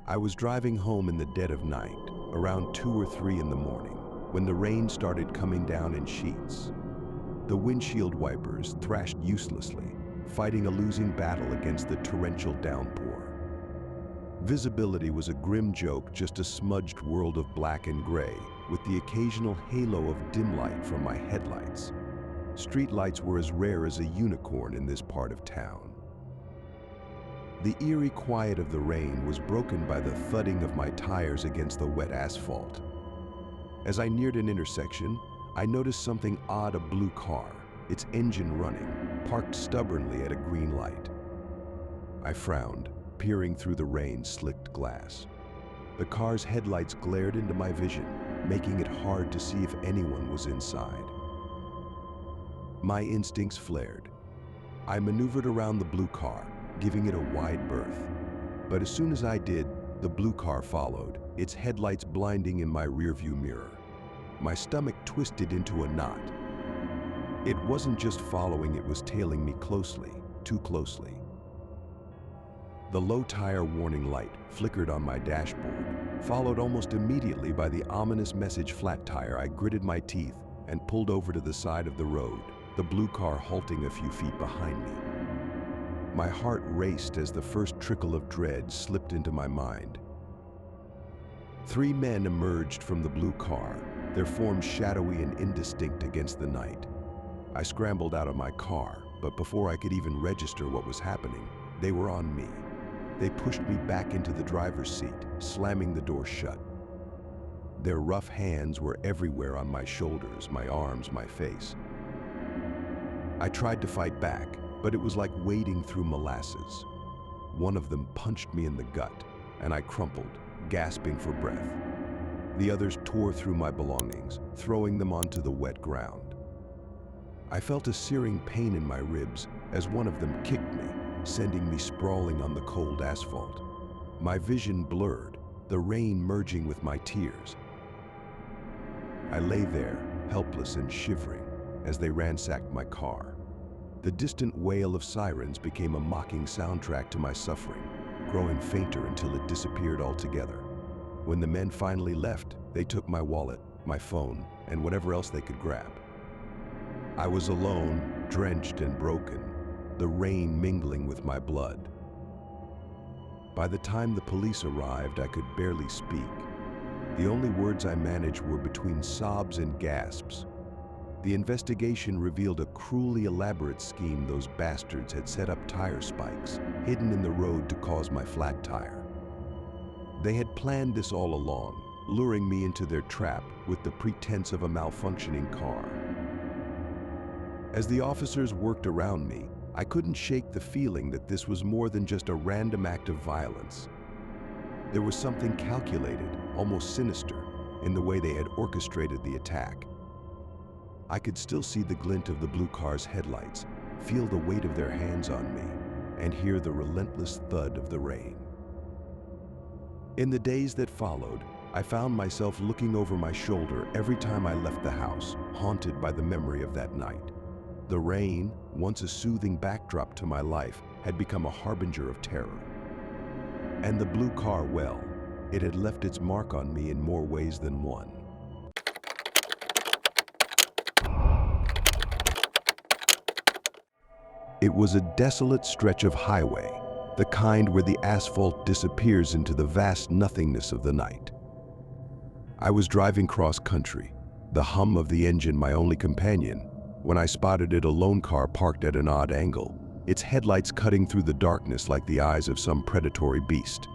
I was driving home in the dead of night, around 2 or 3 in the morning, when the rain started coming down in sheets. The windshield wipers thrashed uselessly, fighting a losing battle against the torrential downpour. Visibility was a grim joke, just a smudged world of black and gray, with the occasional halo of dim light from my headlights. Streetlights were as rare as a unicorn in this part of town. The eerie quiet of the rain was broken by the thudding of my tires against the wet asphalt. As I neared an intersection, I noticed something odd: a blue car, its engine running, parked stubbornly at a green light. I frowned, peering through the rain-slicked glass. The car's headlights glared into my vision, making it hard to see if anyone was inside. My instincts flared. I maneuvered around the blue car, giving it a wide berth. But as soon as I did, the blue car followed, its headlights blinding in my rearview mirror. My stomach twisted into a knot. It wasn't just following, it was tailing me closely, too closely. The low tire warning light flickered on my dashboard, followed almost immediately by the ominous message "flat tire." I gritted my teeth and pulled over to the side of the road, the blue car halting a few feet behind me. My heart raced as the first trickle of dread slipped into my mind. 3 men emerged from the blue car, their forms shadowy and indistinct against the night. I scrambled out of my car, but before I could even register what was happening, they were on me. They pushed me back into the driver's seat, slamming the door shut. Their rough hands were everywhere, on my shoulders, my arms, my face. I tried to fight back, but it was like wading through molasses. One of them punched me in the gut, and I crumpled, gasping for breath. The others tore through my belongings, throwing them onto the wet ground. I felt a searing pain in my ribs as one of them kicked me, sending me sprawling on the cold asphalt. My vision blurred, the rain merging with my tears. I lay there, helpless and shivering, as they ransacked my car. The distant wail of sirens became a mocking soundtrack to my suffering, growing fainter until it disappeared altogether. When the men finally left, they took my wallet, my phone, and whatever else they could grab. I was alone, drenched and broken, the rain mingling with my blood. By the time the police arrived, I could barely speak. The only words I managed were between sobs and gasps. The investigation revealed a cruelly elaborate scheme. Those bastards had set up tire spikes, hidden in the road to cause my flat tire. They had planned this all along, luring me into their trap with the pretense of a malfunctioning car. As the officers worked around me, I couldn't shake the feeling that this was more than just a random act of violence. There was something calculated, almost sinister, in the way they had orchestrated the attack. I could still see the glint of the blue car's headlights, feel the weight of their hands on me, and hear the relentless thud of the rain. In the days that followed, I found myself looking over my shoulder every time I left the house, haunted by the memory of that night. The rain, once a soothing backdrop to my life, had become a harbinger of terror. And the blue car, well, it had left its mark on me in more ways than one. It was a desolate stretch of highway, the kind where the asphalt disappears into the vast nothingness of the night. I was driving cross-country, the hum of the engine my only companion, when I spotted a lone car parked at an odd angle, its headlights cutting through the darkness like the eyes of some predatory beast.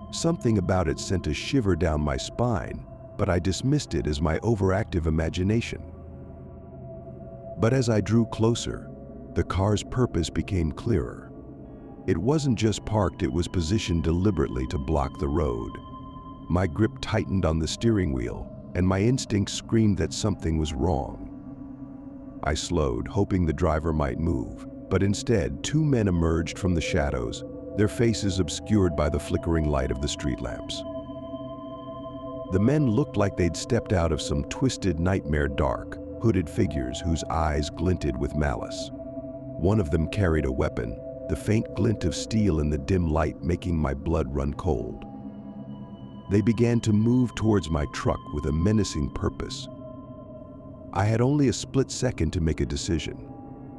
Something about it sent a shiver down my spine, but I dismissed it as my overactive imagination. But as I drew closer, the car's purpose became clearer. It wasn't just parked, it was positioned deliberately to block the road. My grip tightened on the steering wheel, and my instincts screamed that something was wrong. I slowed, hoping the driver might move, but instead 2 men emerged from the shadows, their faces obscured by the flickering light of the street lamps. The men looked like they'd stepped out of some twisted nightmare, dark, hooded figures whose eyes glinted with malice. One of them carried a weapon, the faint glint of steel in the dim light making my blood run cold. They began to move towards my truck with a menacing purpose. I had only a split second to make a decision.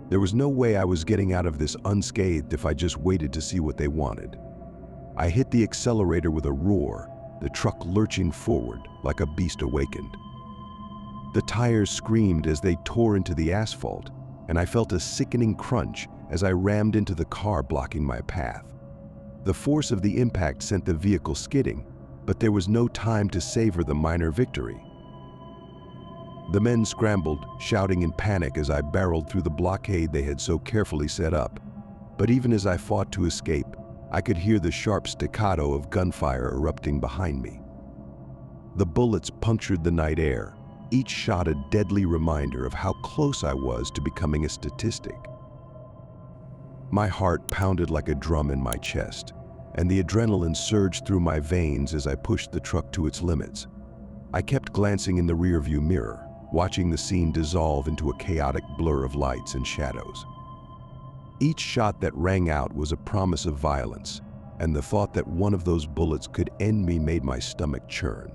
There was no way I was getting out of this unscathed if I just waited to see what they wanted. I hit the accelerator with a roar, the truck lurching forward like a beast awakened. The tires screamed as they tore into the asphalt, and I felt a sickening crunch as I rammed into the car blocking my path. The force of the impact sent the vehicle skidding, but there was no time to savor the minor victory. The men scrambled, shouting in panic as I barreled through the blockade they had so carefully set up. But even as I fought to escape, I could hear the sharp staccato of gunfire erupting behind me. The bullets punctured the night air, each shot a deadly reminder of how close I was to becoming a statistic. My heart pounded like a drum in my chest, and the adrenaline surged through my veins as I pushed the truck to its limits. I kept glancing in the rearview mirror, watching the scene dissolve into a chaotic blur of lights and shadows. Each shot that rang out was a promise of violence, and the thought that one of those bullets could end me made my stomach churn.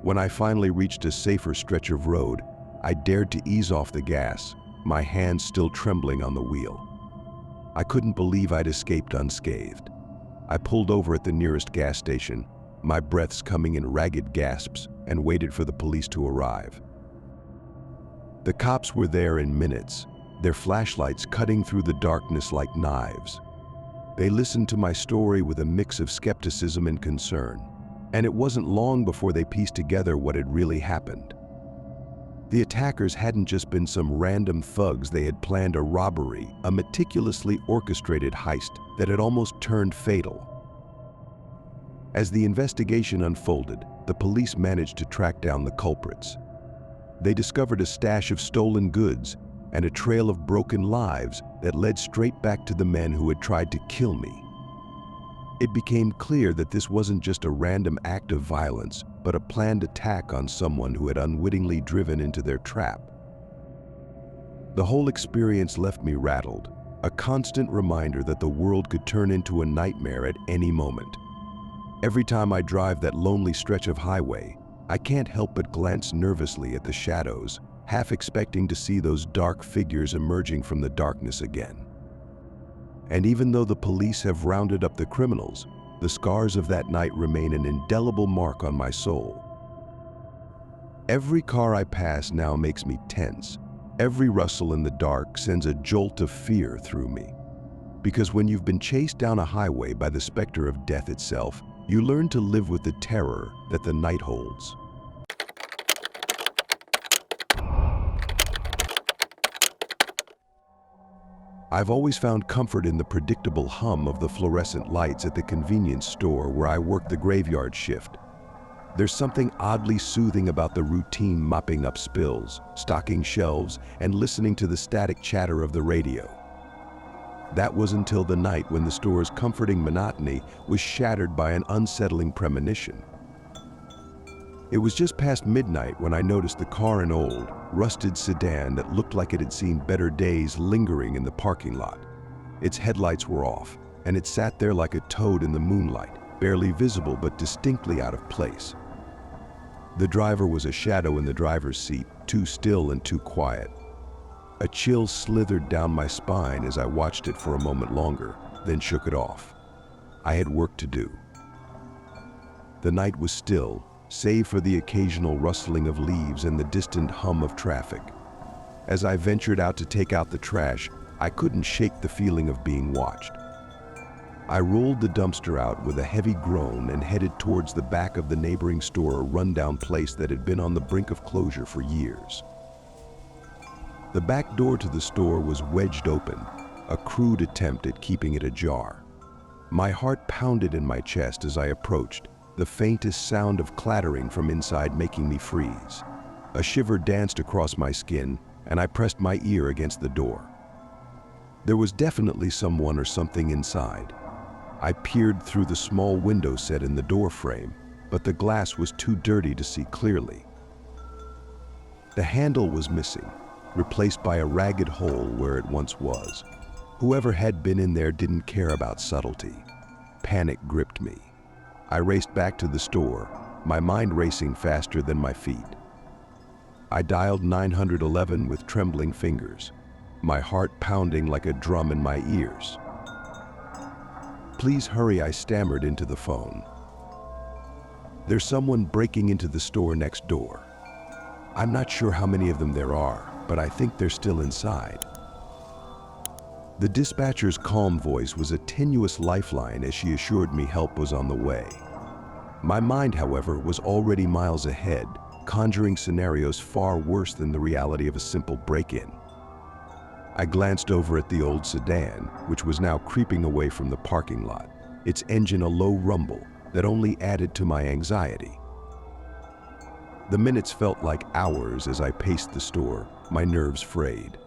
When I finally reached a safer stretch of road, I dared to ease off the gas, my hands still trembling on the wheel. I couldn't believe I'd escaped unscathed. I pulled over at the nearest gas station, my breaths coming in ragged gasps, and waited for the police to arrive. The cops were there in minutes, their flashlights cutting through the darkness like knives. They listened to my story with a mix of skepticism and concern, and it wasn't long before they pieced together what had really happened. The attackers hadn't just been some random thugs, they had planned a robbery, a meticulously orchestrated heist that had almost turned fatal. As the investigation unfolded, the police managed to track down the culprits. They discovered a stash of stolen goods and a trail of broken lives that led straight back to the men who had tried to kill me. It became clear that this wasn't just a random act of violence, but a planned attack on someone who had unwittingly driven into their trap. The whole experience left me rattled, a constant reminder that the world could turn into a nightmare at any moment. Every time I drive that lonely stretch of highway, I can't help but glance nervously at the shadows, half expecting to see those dark figures emerging from the darkness again. And even though the police have rounded up the criminals, the scars of that night remain an indelible mark on my soul. Every car I pass now makes me tense. Every rustle in the dark sends a jolt of fear through me. Because when you've been chased down a highway by the specter of death itself, you learn to live with the terror that the night holds. I've always found comfort in the predictable hum of the fluorescent lights at the convenience store where I work the graveyard shift. There's something oddly soothing about the routine mopping up spills, stocking shelves, and listening to the static chatter of the radio. That was until the night when the store's comforting monotony was shattered by an unsettling premonition. It was just past midnight when I noticed the car an old, rusted sedan that looked like it had seen better days lingering in the parking lot. Its headlights were off, and it sat there like a toad in the moonlight, barely visible but distinctly out of place. The driver was a shadow in the driver's seat, too still and too quiet. A chill slithered down my spine as I watched it for a moment longer, then shook it off. I had work to do. The night was still, save for the occasional rustling of leaves and the distant hum of traffic. As I ventured out to take out the trash, I couldn't shake the feeling of being watched. I rolled the dumpster out with a heavy groan and headed towards the back of the neighboring store, a rundown place that had been on the brink of closure for years. The back door to the store was wedged open, a crude attempt at keeping it ajar. My heart pounded in my chest as I approached, the faintest sound of clattering from inside making me freeze. A shiver danced across my skin, and I pressed my ear against the door. There was definitely someone or something inside. I peered through the small window set in the door frame, but the glass was too dirty to see clearly. The handle was missing, replaced by a ragged hole where it once was. Whoever had been in there didn't care about subtlety. Panic gripped me. I raced back to the store, my mind racing faster than my feet. I dialed 911 with trembling fingers, my heart pounding like a drum in my ears. "Please hurry," I stammered into the phone. "There's someone breaking into the store next door. I'm not sure how many of them there are, but I think they're still inside." The dispatcher's calm voice was a tenuous lifeline as she assured me help was on the way. My mind, however, was already miles ahead, conjuring scenarios far worse than the reality of a simple break-in. I glanced over at the old sedan, which was now creeping away from the parking lot, its engine a low rumble that only added to my anxiety. The minutes felt like hours as I paced the store, my nerves frayed.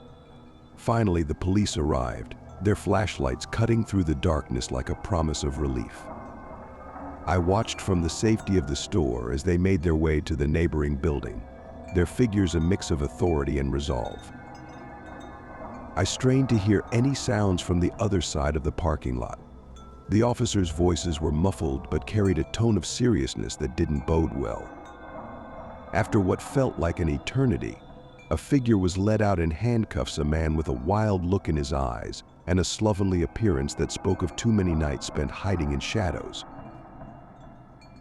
Finally, the police arrived, their flashlights cutting through the darkness like a promise of relief. I watched from the safety of the store as they made their way to the neighboring building, their figures a mix of authority and resolve. I strained to hear any sounds from the other side of the parking lot. The officers' voices were muffled but carried a tone of seriousness that didn't bode well. After what felt like an eternity, a figure was led out in handcuffs, a man with a wild look in his eyes and a slovenly appearance that spoke of too many nights spent hiding in shadows.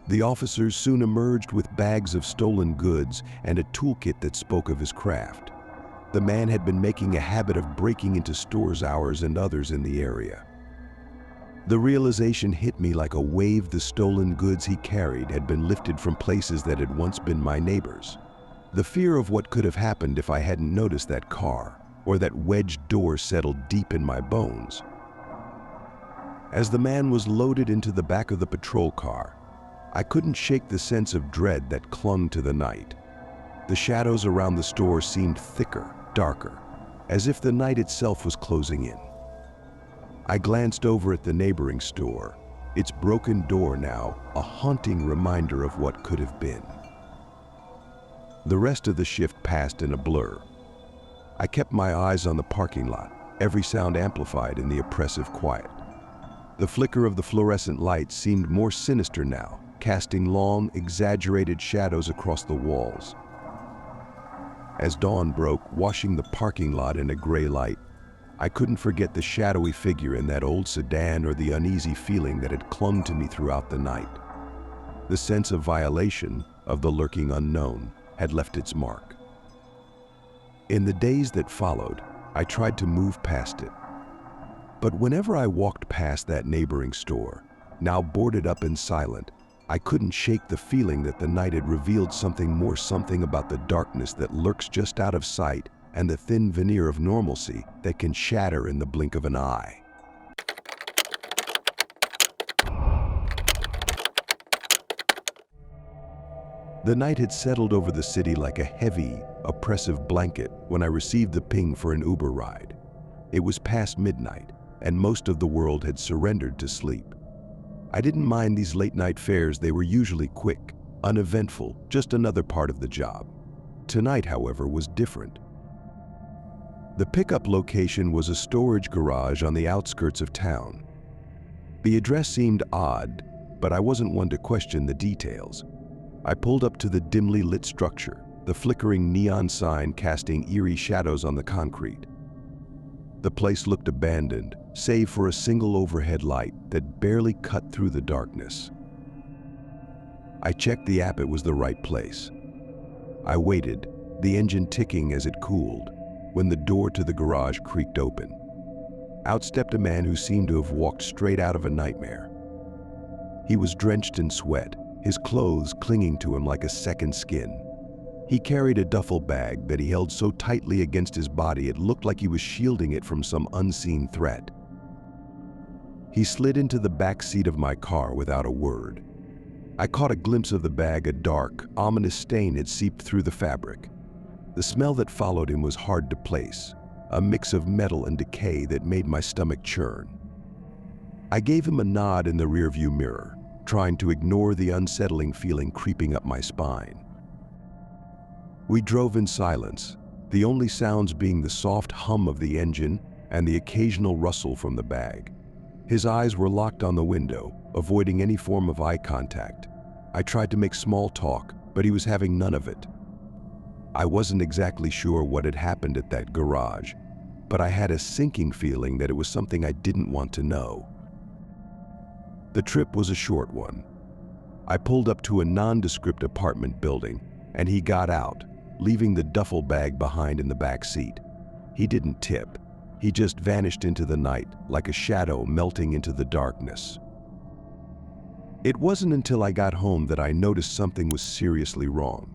The officers soon emerged with bags of stolen goods and a toolkit that spoke of his craft. The man had been making a habit of breaking into stores hours and others in the area. The realization hit me like a wave. The stolen goods he carried had been lifted from places that had once been my neighbors. The fear of what could have happened if I hadn't noticed that car or that wedged door settled deep in my bones. As the man was loaded into the back of the patrol car, I couldn't shake the sense of dread that clung to the night. The shadows around the store seemed thicker, darker, as if the night itself was closing in. I glanced over at the neighboring store, its broken door now a haunting reminder of what could have been. The rest of the shift passed in a blur. I kept my eyes on the parking lot, every sound amplified in the oppressive quiet. The flicker of the fluorescent lights seemed more sinister now, casting long, exaggerated shadows across the walls. As dawn broke, washing the parking lot in a gray light, I couldn't forget the shadowy figure in that old sedan or the uneasy feeling that had clung to me throughout the night. The sense of violation, of the lurking unknown, had left its mark. In the days that followed, I tried to move past it. But whenever I walked past that neighboring store, now boarded up and silent, I couldn't shake the feeling that the night had revealed something about the darkness that lurks just out of sight and the thin veneer of normalcy that can shatter in the blink of an eye. The night had settled over the city like a heavy, oppressive blanket when I received the ping for an Uber ride. It was past midnight, and most of the world had surrendered to sleep. I didn't mind these late-night fares. They were usually quick, uneventful, just another part of the job. Tonight, however, was different. The pickup location was a storage garage on the outskirts of town. The address seemed odd, but I wasn't one to question the details. I pulled up to the dimly lit structure, the flickering neon sign casting eerie shadows on the concrete. The place looked abandoned, save for a single overhead light that barely cut through the darkness. I checked the app. It was the right place. I waited, the engine ticking as it cooled, when the door to the garage creaked open. Out stepped a man who seemed to have walked straight out of a nightmare. He was drenched in sweat, his clothes clinging to him like a second skin. He carried a duffel bag that he held so tightly against his body it looked like he was shielding it from some unseen threat. He slid into the back seat of my car without a word. I caught a glimpse of the bag. A dark, ominous stain had seeped through the fabric. The smell that followed him was hard to place, a mix of metal and decay that made my stomach churn. I gave him a nod in the rearview mirror, trying to ignore the unsettling feeling creeping up my spine. We drove in silence, the only sounds being the soft hum of the engine and the occasional rustle from the bag. His eyes were locked on the window, avoiding any form of eye contact. I tried to make small talk, but he was having none of it. I wasn't exactly sure what had happened at that garage, but I had a sinking feeling that it was something I didn't want to know. The trip was a short one. I pulled up to a nondescript apartment building, and he got out, leaving the duffel bag behind in the back seat. He didn't tip. He just vanished into the night, like a shadow melting into the darkness. It wasn't until I got home that I noticed something was seriously wrong.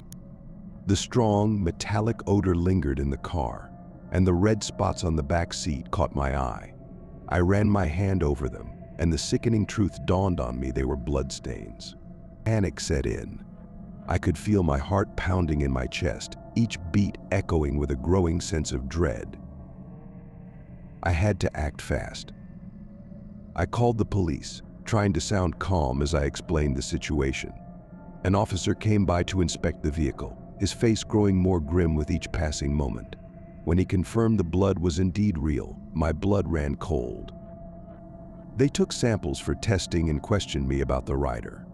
The strong, metallic odor lingered in the car, and the red spots on the back seat caught my eye. I ran my hand over them, and the sickening truth dawned on me: they were bloodstains. Panic set in. I could feel my heart pounding in my chest, each beat echoing with a growing sense of dread. I had to act fast. I called the police, trying to sound calm as I explained the situation. An officer came by to inspect the vehicle, his face growing more grim with each passing moment. When he confirmed the blood was indeed real, my blood ran cold. They took samples for testing and questioned me about the rider.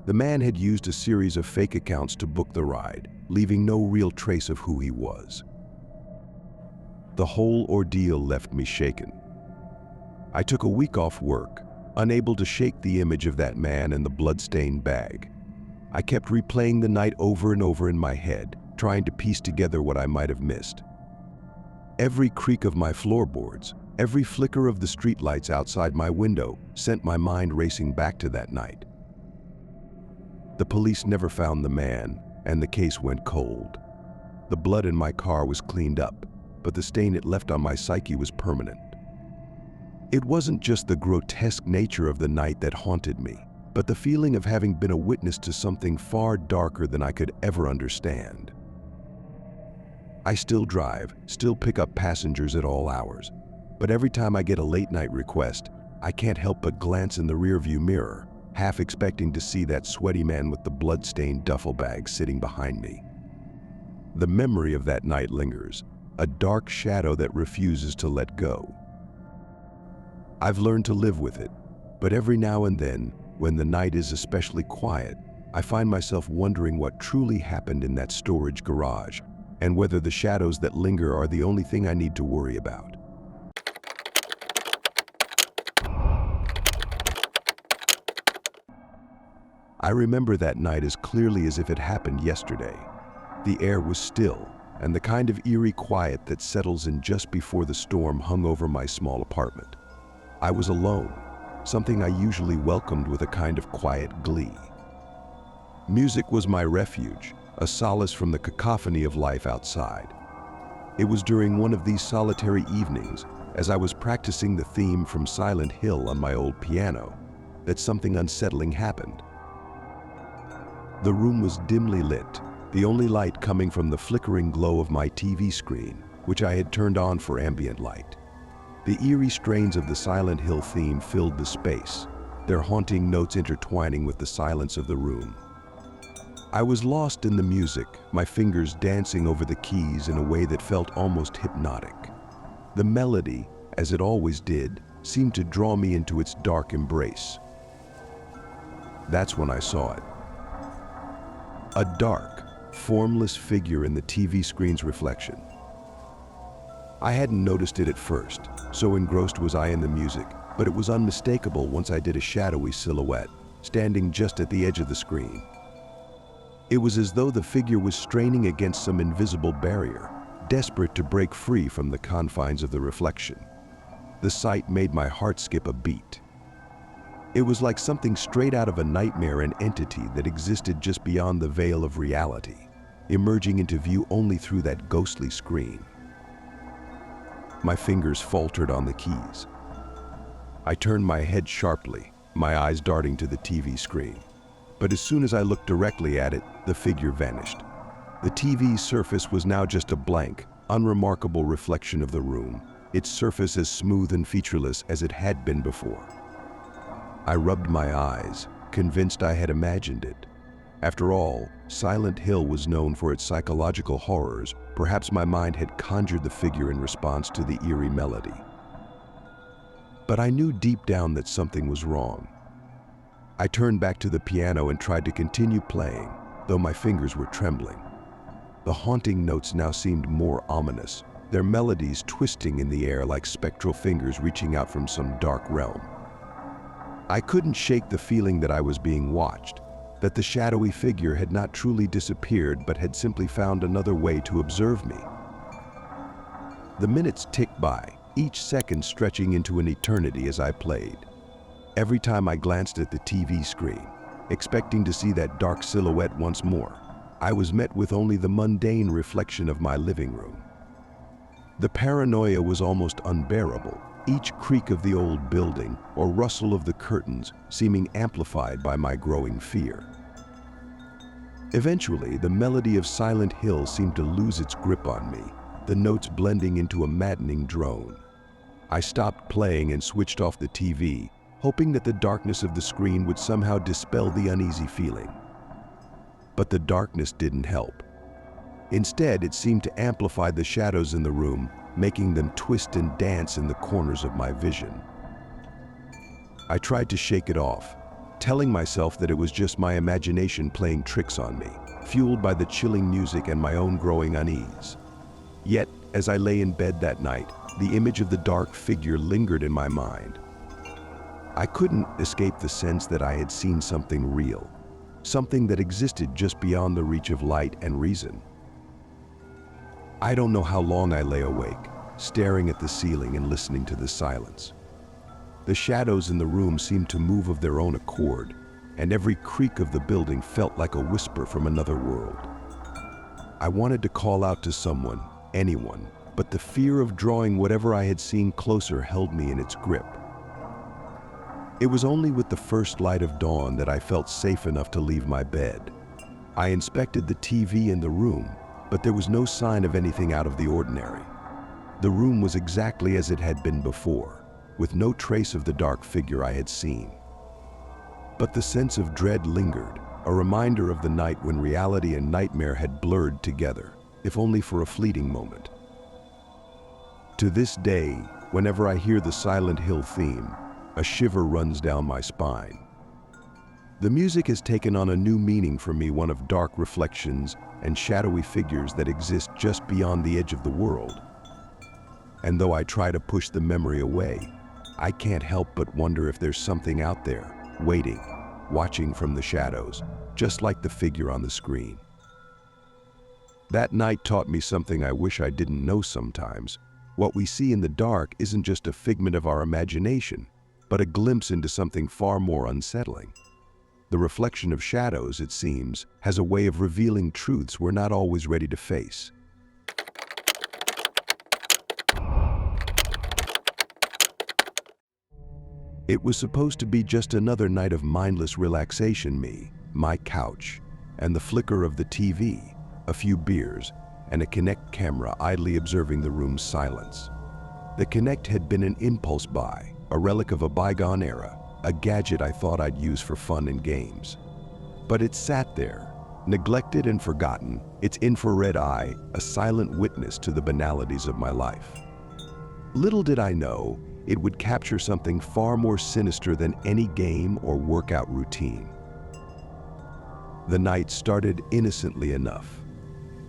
The man had used a series of fake accounts to book the ride, leaving no real trace of who he was. The whole ordeal left me shaken. I took a week off work, unable to shake the image of that man and the blood-stained bag. I kept replaying the night over and over in my head, trying to piece together what I might have missed. Every creak of my floorboards, every flicker of the streetlights outside my window sent my mind racing back to that night. The police never found the man, and the case went cold. The blood in my car was cleaned up, but the stain it left on my psyche was permanent. It wasn't just the grotesque nature of the night that haunted me, but the feeling of having been a witness to something far darker than I could ever understand. I still drive, still pick up passengers at all hours, but every time I get a late-night request, I can't help but glance in the rearview mirror, half expecting to see that sweaty man with the blood-stained duffel bag sitting behind me. The memory of that night lingers, a dark shadow that refuses to let go. I've learned to live with it, but every now and then, when the night is especially quiet, I find myself wondering what truly happened in that storage garage, and whether the shadows that linger are the only thing I need to worry about. I remember that night as clearly as if it happened yesterday. The air was still, and the kind of eerie quiet that settles in just before the storm hung over my small apartment. I was alone, something I usually welcomed with a kind of quiet glee. Music was my refuge, a solace from the cacophony of life outside. It was during one of these solitary evenings, as I was practicing the theme from Silent Hill on my old piano, that something unsettling happened. The room was dimly lit, the only light coming from the flickering glow of my TV screen, which I had turned on for ambient light. The eerie strains of the Silent Hill theme filled the space, their haunting notes intertwining with the silence of the room. I was lost in the music, my fingers dancing over the keys in a way that felt almost hypnotic. The melody, as it always did, seemed to draw me into its dark embrace. That's when I saw it. A dark, formless figure in the TV screen's reflection. I hadn't noticed it at first, so engrossed was I in the music, but it was unmistakable once I did a shadowy silhouette, standing just at the edge of the screen. It was as though the figure was straining against some invisible barrier, desperate to break free from the confines of the reflection. The sight made my heart skip a beat. It was like something straight out of a nightmare, an entity that existed just beyond the veil of reality, emerging into view only through that ghostly screen. My fingers faltered on the keys. I turned my head sharply, my eyes darting to the TV screen. But as soon as I looked directly at it, the figure vanished. The TV's surface was now just a blank, unremarkable reflection of the room, its surface as smooth and featureless as it had been before. I rubbed my eyes, convinced I had imagined it. After all, Silent Hill was known for its psychological horrors. Perhaps my mind had conjured the figure in response to the eerie melody. but I knew deep down that something was wrong. I turned back to the piano and tried to continue playing, though my fingers were trembling. The haunting notes now seemed more ominous, their melodies twisting in the air like spectral fingers reaching out from some dark realm. I couldn't shake the feeling that I was being watched, that the shadowy figure had not truly disappeared but had simply found another way to observe me. The minutes ticked by, each second stretching into an eternity as I played. Every time I glanced at the TV screen, expecting to see that dark silhouette once more, I was met with only the mundane reflection of my living room. The paranoia was almost unbearable, each creak of the old building or rustle of the curtains seeming amplified by my growing fear. Eventually, the melody of Silent Hill seemed to lose its grip on me, the notes blending into a maddening drone. I stopped playing and switched off the TV, hoping that the darkness of the screen would somehow dispel the uneasy feeling. But the darkness didn't help. Instead, it seemed to amplify the shadows in the room, making them twist and dance in the corners of my vision. I tried to shake it off, telling myself that it was just my imagination playing tricks on me, fueled by the chilling music and my own growing unease. Yet, as I lay in bed that night, the image of the dark figure lingered in my mind. I couldn't escape the sense that I had seen something real, something that existed just beyond the reach of light and reason. I don't know how long I lay awake, staring at the ceiling and listening to the silence. The shadows in the room seemed to move of their own accord, and every creak of the building felt like a whisper from another world. I wanted to call out to someone, anyone, but the fear of drawing whatever I had seen closer held me in its grip. It was only with the first light of dawn that I felt safe enough to leave my bed. I inspected the TV in the room, but there was no sign of anything out of the ordinary. The room was exactly as it had been before, with no trace of the dark figure I had seen. But the sense of dread lingered, a reminder of the night when reality and nightmare had blurred together, if only for a fleeting moment. To this day, whenever I hear the Silent Hill theme, a shiver runs down my spine. The music has taken on a new meaning for me, one of dark reflections and shadowy figures that exist just beyond the edge of the world. And though I try to push the memory away, I can't help but wonder if there's something out there, waiting, watching from the shadows, just like the figure on the screen. That night taught me something I wish I didn't know sometimes. What we see in the dark isn't just a figment of our imagination, but a glimpse into something far more unsettling. The reflection of shadows, it seems, has a way of revealing truths we're not always ready to face. It was supposed to be just another night of mindless relaxation, me, my couch, and the flicker of the TV, a few beers, and a Kinect camera idly observing the room's silence. The Kinect had been an impulse buy, a relic of a bygone era, a gadget I thought I'd use for fun and games. But it sat there, neglected and forgotten, its infrared eye a silent witness to the banalities of my life. Little did I know, it would capture something far more sinister than any game or workout routine. The night started innocently enough.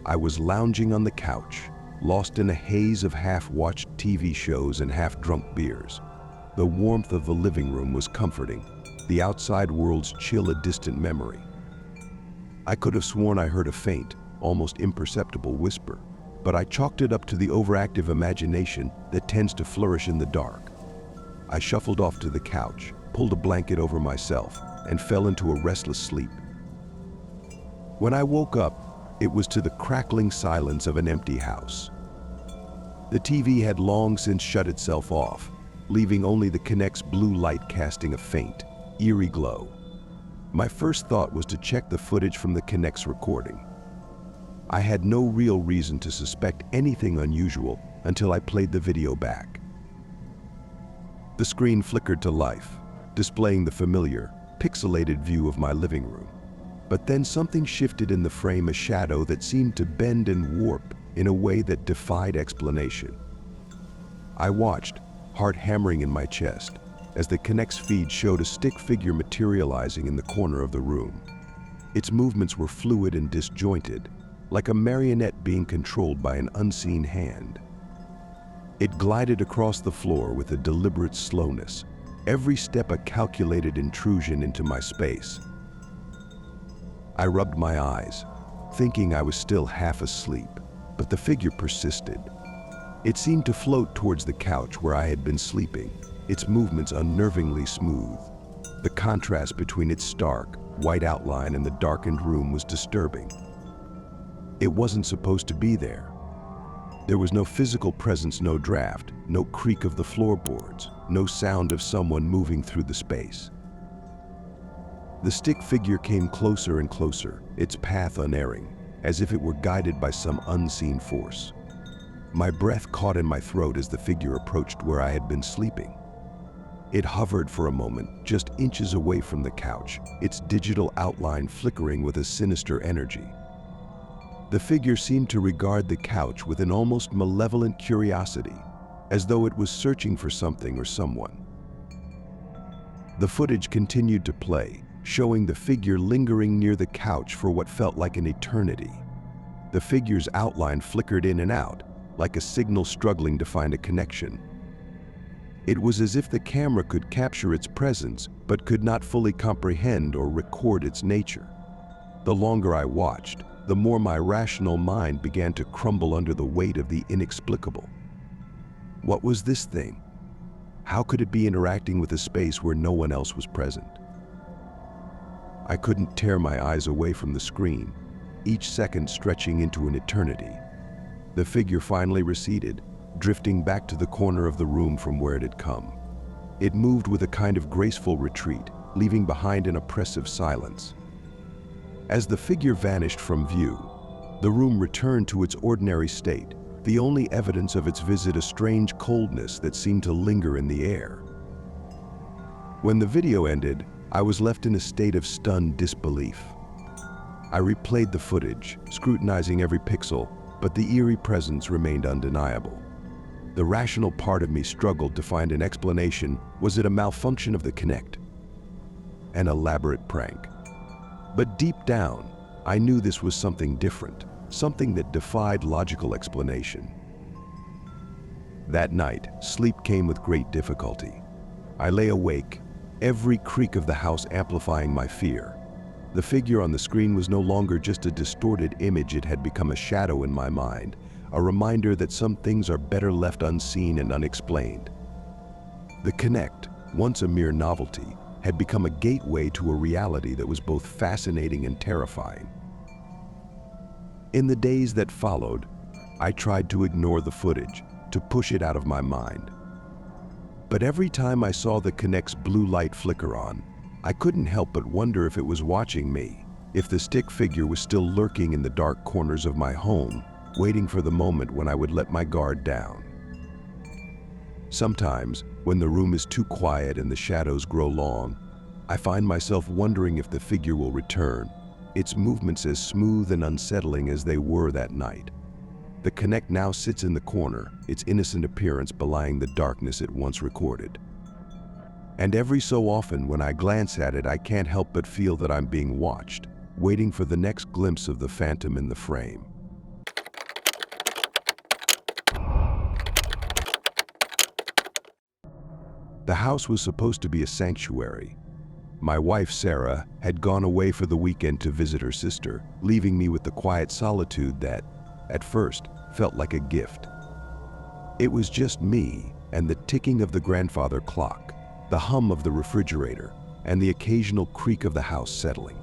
I was lounging on the couch, lost in a haze of half-watched TV shows and half-drunk beers. The warmth of the living room was comforting, the outside world's chill a distant memory. I could have sworn I heard a faint, almost imperceptible whisper, but I chalked it up to the overactive imagination that tends to flourish in the dark. I shuffled off to the couch, pulled a blanket over myself, and fell into a restless sleep. When I woke up, it was to the crackling silence of an empty house. The TV had long since shut itself off, leaving only the Kinect's blue light casting a faint, eerie glow. My first thought was to check the footage from the Kinect's recording. I had no real reason to suspect anything unusual until I played the video back. The screen flickered to life, displaying the familiar, pixelated view of my living room. But then something shifted in the frame, a shadow that seemed to bend and warp in a way that defied explanation. I watched, heart hammering in my chest, as the Kinect's feed showed a stick figure materializing in the corner of the room. Its movements were fluid and disjointed, like a marionette being controlled by an unseen hand. It glided across the floor with a deliberate slowness, every step a calculated intrusion into my space. I rubbed my eyes, thinking I was still half asleep, but the figure persisted. It seemed to float towards the couch where I had been sleeping, its movements unnervingly smooth. The contrast between its stark, white outline and the darkened room was disturbing. It wasn't supposed to be there. There was no physical presence, no draft, no creak of the floorboards, no sound of someone moving through the space. The stick figure came closer and closer, its path unerring, as if it were guided by some unseen force. My breath caught in my throat as the figure approached where I had been sleeping. It hovered for a moment, just inches away from the couch, its digital outline flickering with a sinister energy. The figure seemed to regard the couch with an almost malevolent curiosity, as though it was searching for something or someone. The footage continued to play, showing the figure lingering near the couch for what felt like an eternity. The figure's outline flickered in and out, like a signal struggling to find a connection. It was as if the camera could capture its presence, but could not fully comprehend or record its nature. The longer I watched, the more my rational mind began to crumble under the weight of the inexplicable. What was this thing? How could it be interacting with a space where no one else was present? I couldn't tear my eyes away from the screen, each second stretching into an eternity. The figure finally receded, drifting back to the corner of the room from where it had come. It moved with a kind of graceful retreat, leaving behind an oppressive silence. As the figure vanished from view, the room returned to its ordinary state, the only evidence of its visit a strange coldness that seemed to linger in the air. When the video ended, I was left in a state of stunned disbelief. I replayed the footage, scrutinizing every pixel, but the eerie presence remained undeniable. The rational part of me struggled to find an explanation. Was it a malfunction of the Kinect? An elaborate prank? But deep down, I knew this was something different, something that defied logical explanation. That night, sleep came with great difficulty. I lay awake, every creak of the house amplifying my fear. The figure on the screen was no longer just a distorted image, it had become a shadow in my mind, a reminder that some things are better left unseen and unexplained. The Kinect, once a mere novelty, had become a gateway to a reality that was both fascinating and terrifying. In the days that followed, I tried to ignore the footage, to push it out of my mind. But every time I saw the Kinect's blue light flicker on, I couldn't help but wonder if it was watching me, if the stick figure was still lurking in the dark corners of my home, waiting for the moment when I would let my guard down. Sometimes, when the room is too quiet and the shadows grow long, I find myself wondering if the figure will return, its movements as smooth and unsettling as they were that night. The Kinect now sits in the corner, its innocent appearance belying the darkness it once recorded. And every so often when I glance at it, I can't help but feel that I'm being watched, waiting for the next glimpse of the phantom in the frame. The house was supposed to be a sanctuary. My wife, Sarah, had gone away for the weekend to visit her sister, leaving me with the quiet solitude that, at first, felt like a gift. It was just me and the ticking of the grandfather clock, the hum of the refrigerator, and the occasional creak of the house settling.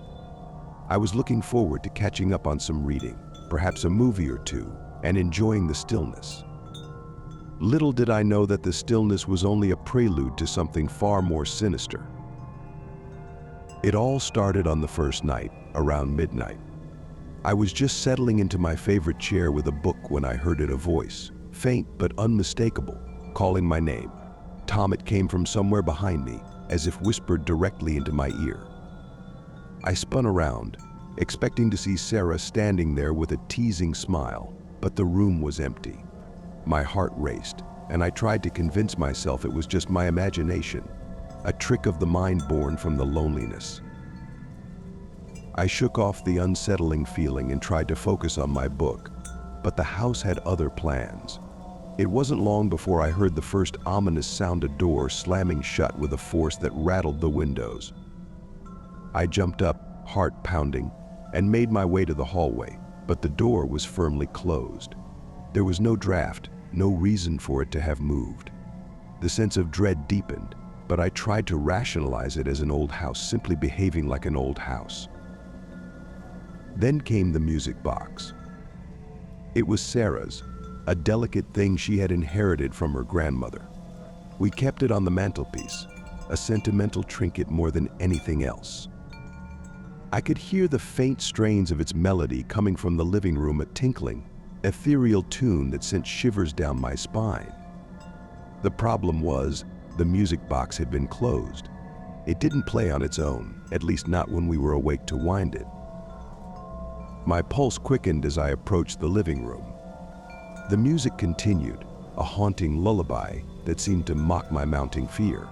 I was looking forward to catching up on some reading, perhaps a movie or two, and enjoying the stillness. Little did I know that the stillness was only a prelude to something far more sinister. It all started on the first night, around midnight. I was just settling into my favorite chair with a book when I heard a voice, faint but unmistakable, calling my name. Tom, it came from somewhere behind me, as if whispered directly into my ear. I spun around, expecting to see Sarah standing there with a teasing smile, but the room was empty. My heart raced, and I tried to convince myself it was just my imagination, a trick of the mind born from the loneliness. I shook off the unsettling feeling and tried to focus on my book, but the house had other plans. It wasn't long before I heard the first ominous sound, a door slamming shut with a force that rattled the windows. I jumped up, heart pounding, and made my way to the hallway, but the door was firmly closed. There was no draft, no reason for it to have moved. The sense of dread deepened, but I tried to rationalize it as an old house simply behaving like an old house. Then came the music box. It was Sarah's, a delicate thing she had inherited from her grandmother. We kept it on the mantelpiece, a sentimental trinket more than anything else. I could hear the faint strains of its melody coming from the living room, a tinkling, ethereal tune that sent shivers down my spine. The problem was, the music box had been closed. It didn't play on its own, at least not when we were awake to wind it. My pulse quickened as I approached the living room. The music continued, a haunting lullaby that seemed to mock my mounting fear.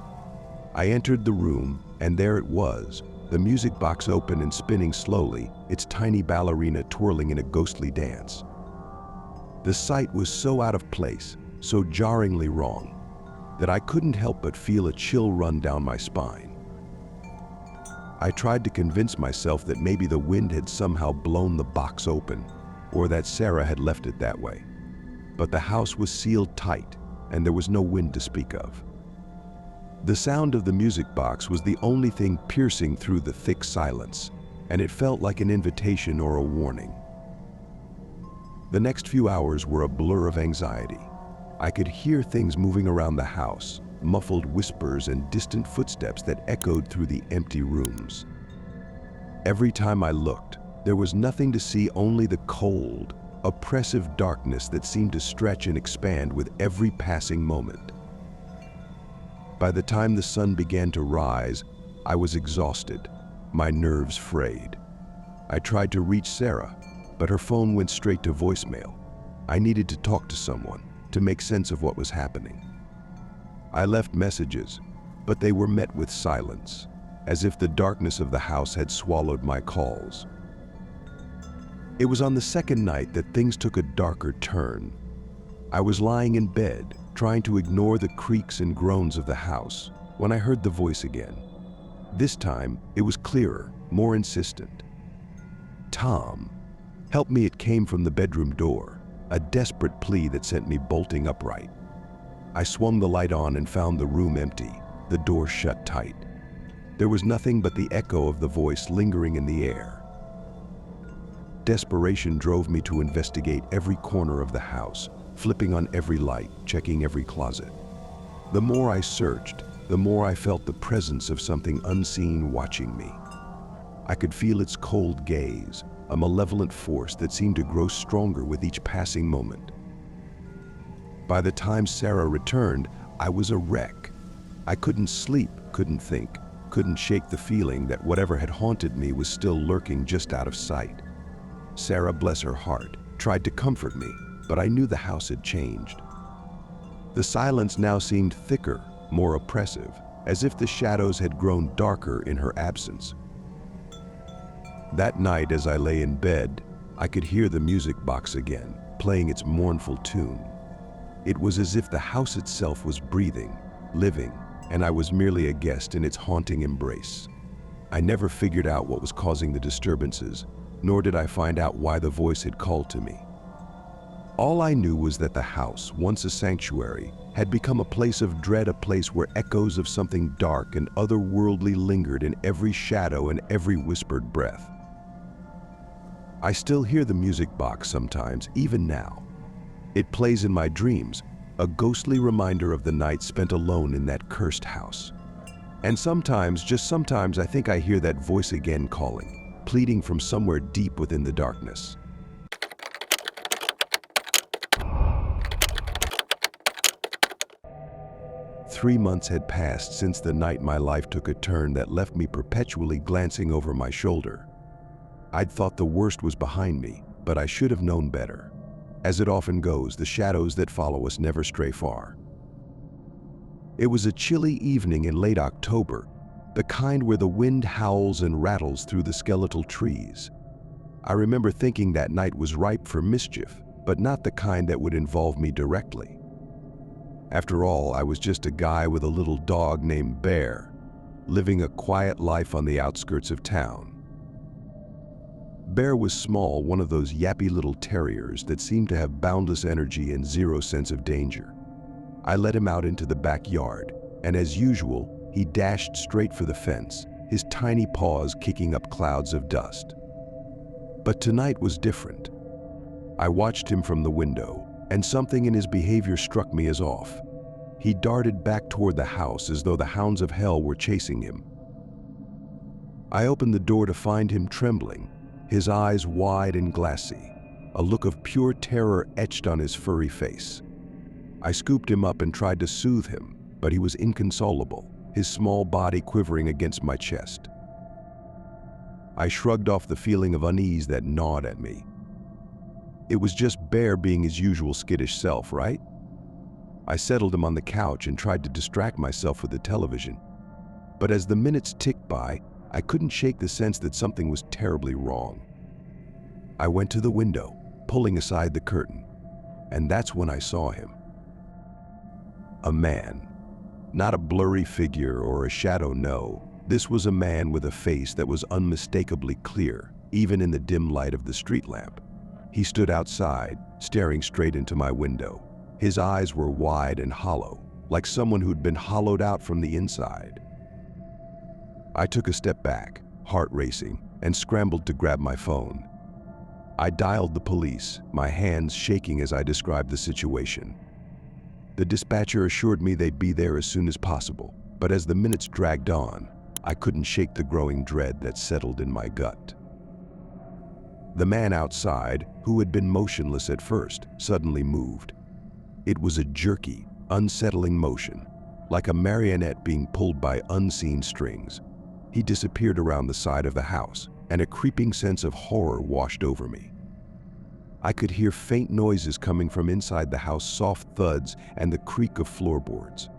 I entered the room, and there it was, the music box open and spinning slowly, its tiny ballerina twirling in a ghostly dance. The sight was so out of place, so jarringly wrong, that I couldn't help but feel a chill run down my spine. I tried to convince myself that maybe the wind had somehow blown the box open, or that Sarah had left it that way. But the house was sealed tight, and there was no wind to speak of. The sound of the music box was the only thing piercing through the thick silence, and it felt like an invitation or a warning. The next few hours were a blur of anxiety. I could hear things moving around the house, muffled whispers and distant footsteps that echoed through the empty rooms. Every time I looked, there was nothing to see, only the cold, oppressive darkness that seemed to stretch and expand with every passing moment. By the time the sun began to rise, I was exhausted, my nerves frayed. I tried to reach Sarah, but her phone went straight to voicemail. I needed to talk to someone, to make sense of what was happening. I left messages, but they were met with silence, as if the darkness of the house had swallowed my calls. It was on the second night that things took a darker turn. I was lying in bed, trying to ignore the creaks and groans of the house, when I heard the voice again. This time, it was clearer, more insistent. "Tom, help me." It came from the bedroom door, a desperate plea that sent me bolting upright. I swung the light on and found the room empty, the door shut tight. There was nothing but the echo of the voice lingering in the air. Desperation drove me to investigate every corner of the house, flipping on every light, checking every closet. The more I searched, the more I felt the presence of something unseen watching me. I could feel its cold gaze, a malevolent force that seemed to grow stronger with each passing moment. By the time Sarah returned, I was a wreck. I couldn't sleep, couldn't think, couldn't shake the feeling that whatever had haunted me was still lurking just out of sight. Sarah, bless her heart, tried to comfort me, but I knew the house had changed. The silence now seemed thicker, more oppressive, as if the shadows had grown darker in her absence. That night, as I lay in bed, I could hear the music box again, playing its mournful tune. It was as if the house itself was breathing, living, and I was merely a guest in its haunting embrace. I never figured out what was causing the disturbances, nor did I find out why the voice had called to me. All I knew was that the house, once a sanctuary, had become a place of dread, a place where echoes of something dark and otherworldly lingered in every shadow and every whispered breath. I still hear the music box sometimes, even now. It plays in my dreams, a ghostly reminder of the night spent alone in that cursed house. And sometimes, just sometimes, I think I hear that voice again calling, pleading from somewhere deep within the darkness. Three months had passed since the night my life took a turn that left me perpetually glancing over my shoulder. I'd thought the worst was behind me, but I should have known better. As it often goes, the shadows that follow us never stray far. It was a chilly evening in late October, the kind where the wind howls and rattles through the skeletal trees. I remember thinking that night was ripe for mischief, but not the kind that would involve me directly. After all, I was just a guy with a little dog named Bear, living a quiet life on the outskirts of town. Bear was small, one of those yappy little terriers that seemed to have boundless energy and zero sense of danger. I let him out into the backyard, and as usual, he dashed straight for the fence, his tiny paws kicking up clouds of dust. But tonight was different. I watched him from the window, and something in his behavior struck me as off. He darted back toward the house as though the hounds of hell were chasing him. I opened the door to find him trembling, his eyes wide and glassy, a look of pure terror etched on his furry face. I scooped him up and tried to soothe him, but he was inconsolable, his small body quivering against my chest. I shrugged off the feeling of unease that gnawed at me. It was just Bear being his usual skittish self, right? I settled him on the couch and tried to distract myself with the television. But as the minutes ticked by, I couldn't shake the sense that something was terribly wrong. I went to the window, pulling aside the curtain, and that's when I saw him. A man. Not a blurry figure or a shadow, no. This was a man with a face that was unmistakably clear, even in the dim light of the street lamp. He stood outside, staring straight into my window. His eyes were wide and hollow, like someone who'd been hollowed out from the inside. I took a step back, heart racing, and scrambled to grab my phone. I dialed the police, my hands shaking as I described the situation. The dispatcher assured me they'd be there as soon as possible, but as the minutes dragged on, I couldn't shake the growing dread that settled in my gut. The man outside, who had been motionless at first, suddenly moved. It was a jerky, unsettling motion, like a marionette being pulled by unseen strings. He disappeared around the side of the house, and a creeping sense of horror washed over me. I could hear faint noises coming from inside the house, soft thuds and the creak of floorboards.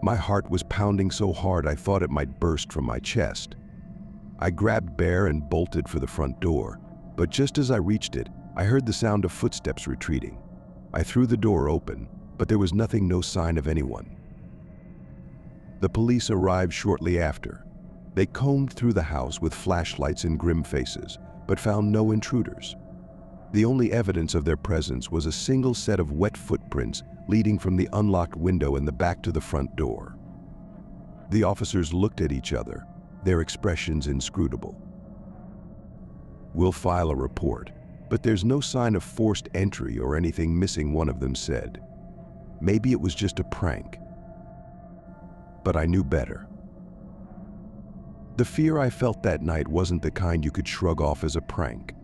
My heart was pounding so hard I thought it might burst from my chest. I grabbed Bear and bolted for the front door, but just as I reached it, I heard the sound of footsteps retreating. I threw the door open, but there was nothing, no sign of anyone. The police arrived shortly after. They combed through the house with flashlights and grim faces, but found no intruders. The only evidence of their presence was a single set of wet footprints leading from the unlocked window in the back to the front door. The officers looked at each other, their expressions inscrutable. "We'll file a report, but there's no sign of forced entry or anything missing," one of them said. Maybe it was just a prank. But I knew better. The fear I felt that night wasn't the kind you could shrug off as a prank.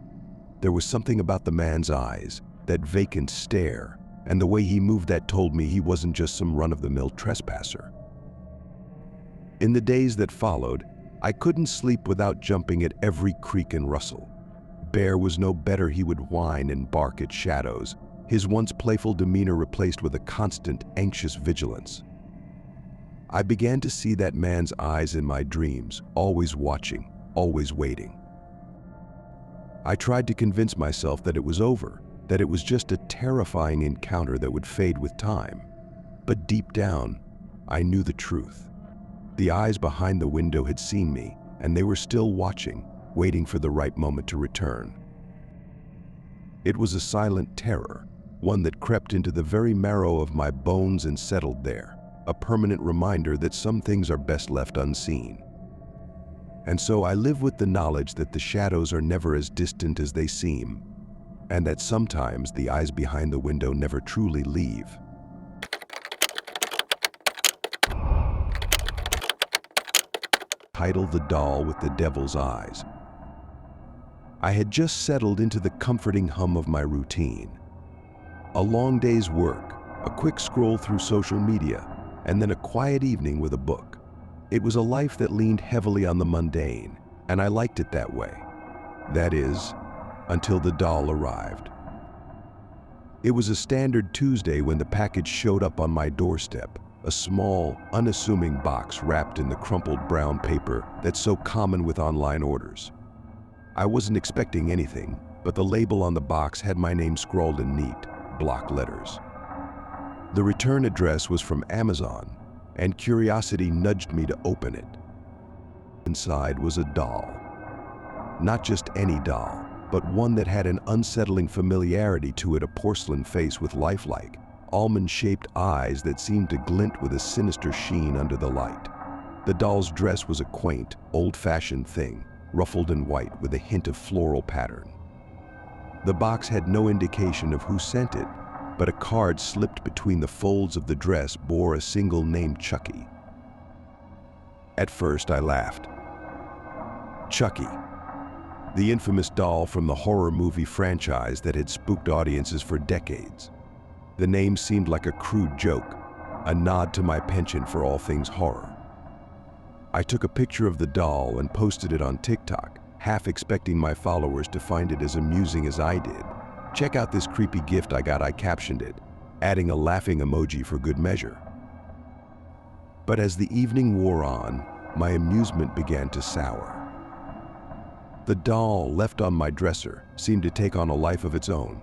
There was something about the man's eyes, that vacant stare, and the way he moved that told me he wasn't just some run-of-the-mill trespasser. In the days that followed, I couldn't sleep without jumping at every creak and rustle. Bear was no better. He would whine and bark at shadows, his once playful demeanor replaced with a constant, anxious vigilance. I began to see that man's eyes in my dreams, always watching, always waiting. I tried to convince myself that it was over, that it was just a terrifying encounter that would fade with time. But deep down, I knew the truth. The eyes behind the window had seen me, and they were still watching, waiting for the right moment to return. It was a silent terror, one that crept into the very marrow of my bones and settled there. A permanent reminder that some things are best left unseen. And so I live with the knowledge that the shadows are never as distant as they seem, and that sometimes the eyes behind the window never truly leave. Title: The Doll with the Devil's Eyes. I had just settled into the comforting hum of my routine. A long day's work, a quick scroll through social media, and then a quiet evening with a book. It was a life that leaned heavily on the mundane, and I liked it that way. That is, until the doll arrived. It was a standard Tuesday when the package showed up on my doorstep, a small, unassuming box wrapped in the crumpled brown paper that's so common with online orders. I wasn't expecting anything, but the label on the box had my name scrawled in neat, block letters. The return address was from Amazon, and curiosity nudged me to open it. Inside was a doll. Not just any doll, but one that had an unsettling familiarity to it, a porcelain face with lifelike, almond-shaped eyes that seemed to glint with a sinister sheen under the light. The doll's dress was a quaint, old-fashioned thing, ruffled in white with a hint of floral pattern. The box had no indication of who sent it, but a card slipped between the folds of the dress bore a single name, Chucky. At first, I laughed. Chucky, the infamous doll from the horror movie franchise that had spooked audiences for decades. The name seemed like a crude joke, a nod to my penchant for all things horror. I took a picture of the doll and posted it on TikTok, half expecting my followers to find it as amusing as I did. "Check out this creepy gift I got," I captioned it, adding a laughing emoji for good measure. But as the evening wore on, my amusement began to sour. The doll left on my dresser seemed to take on a life of its own.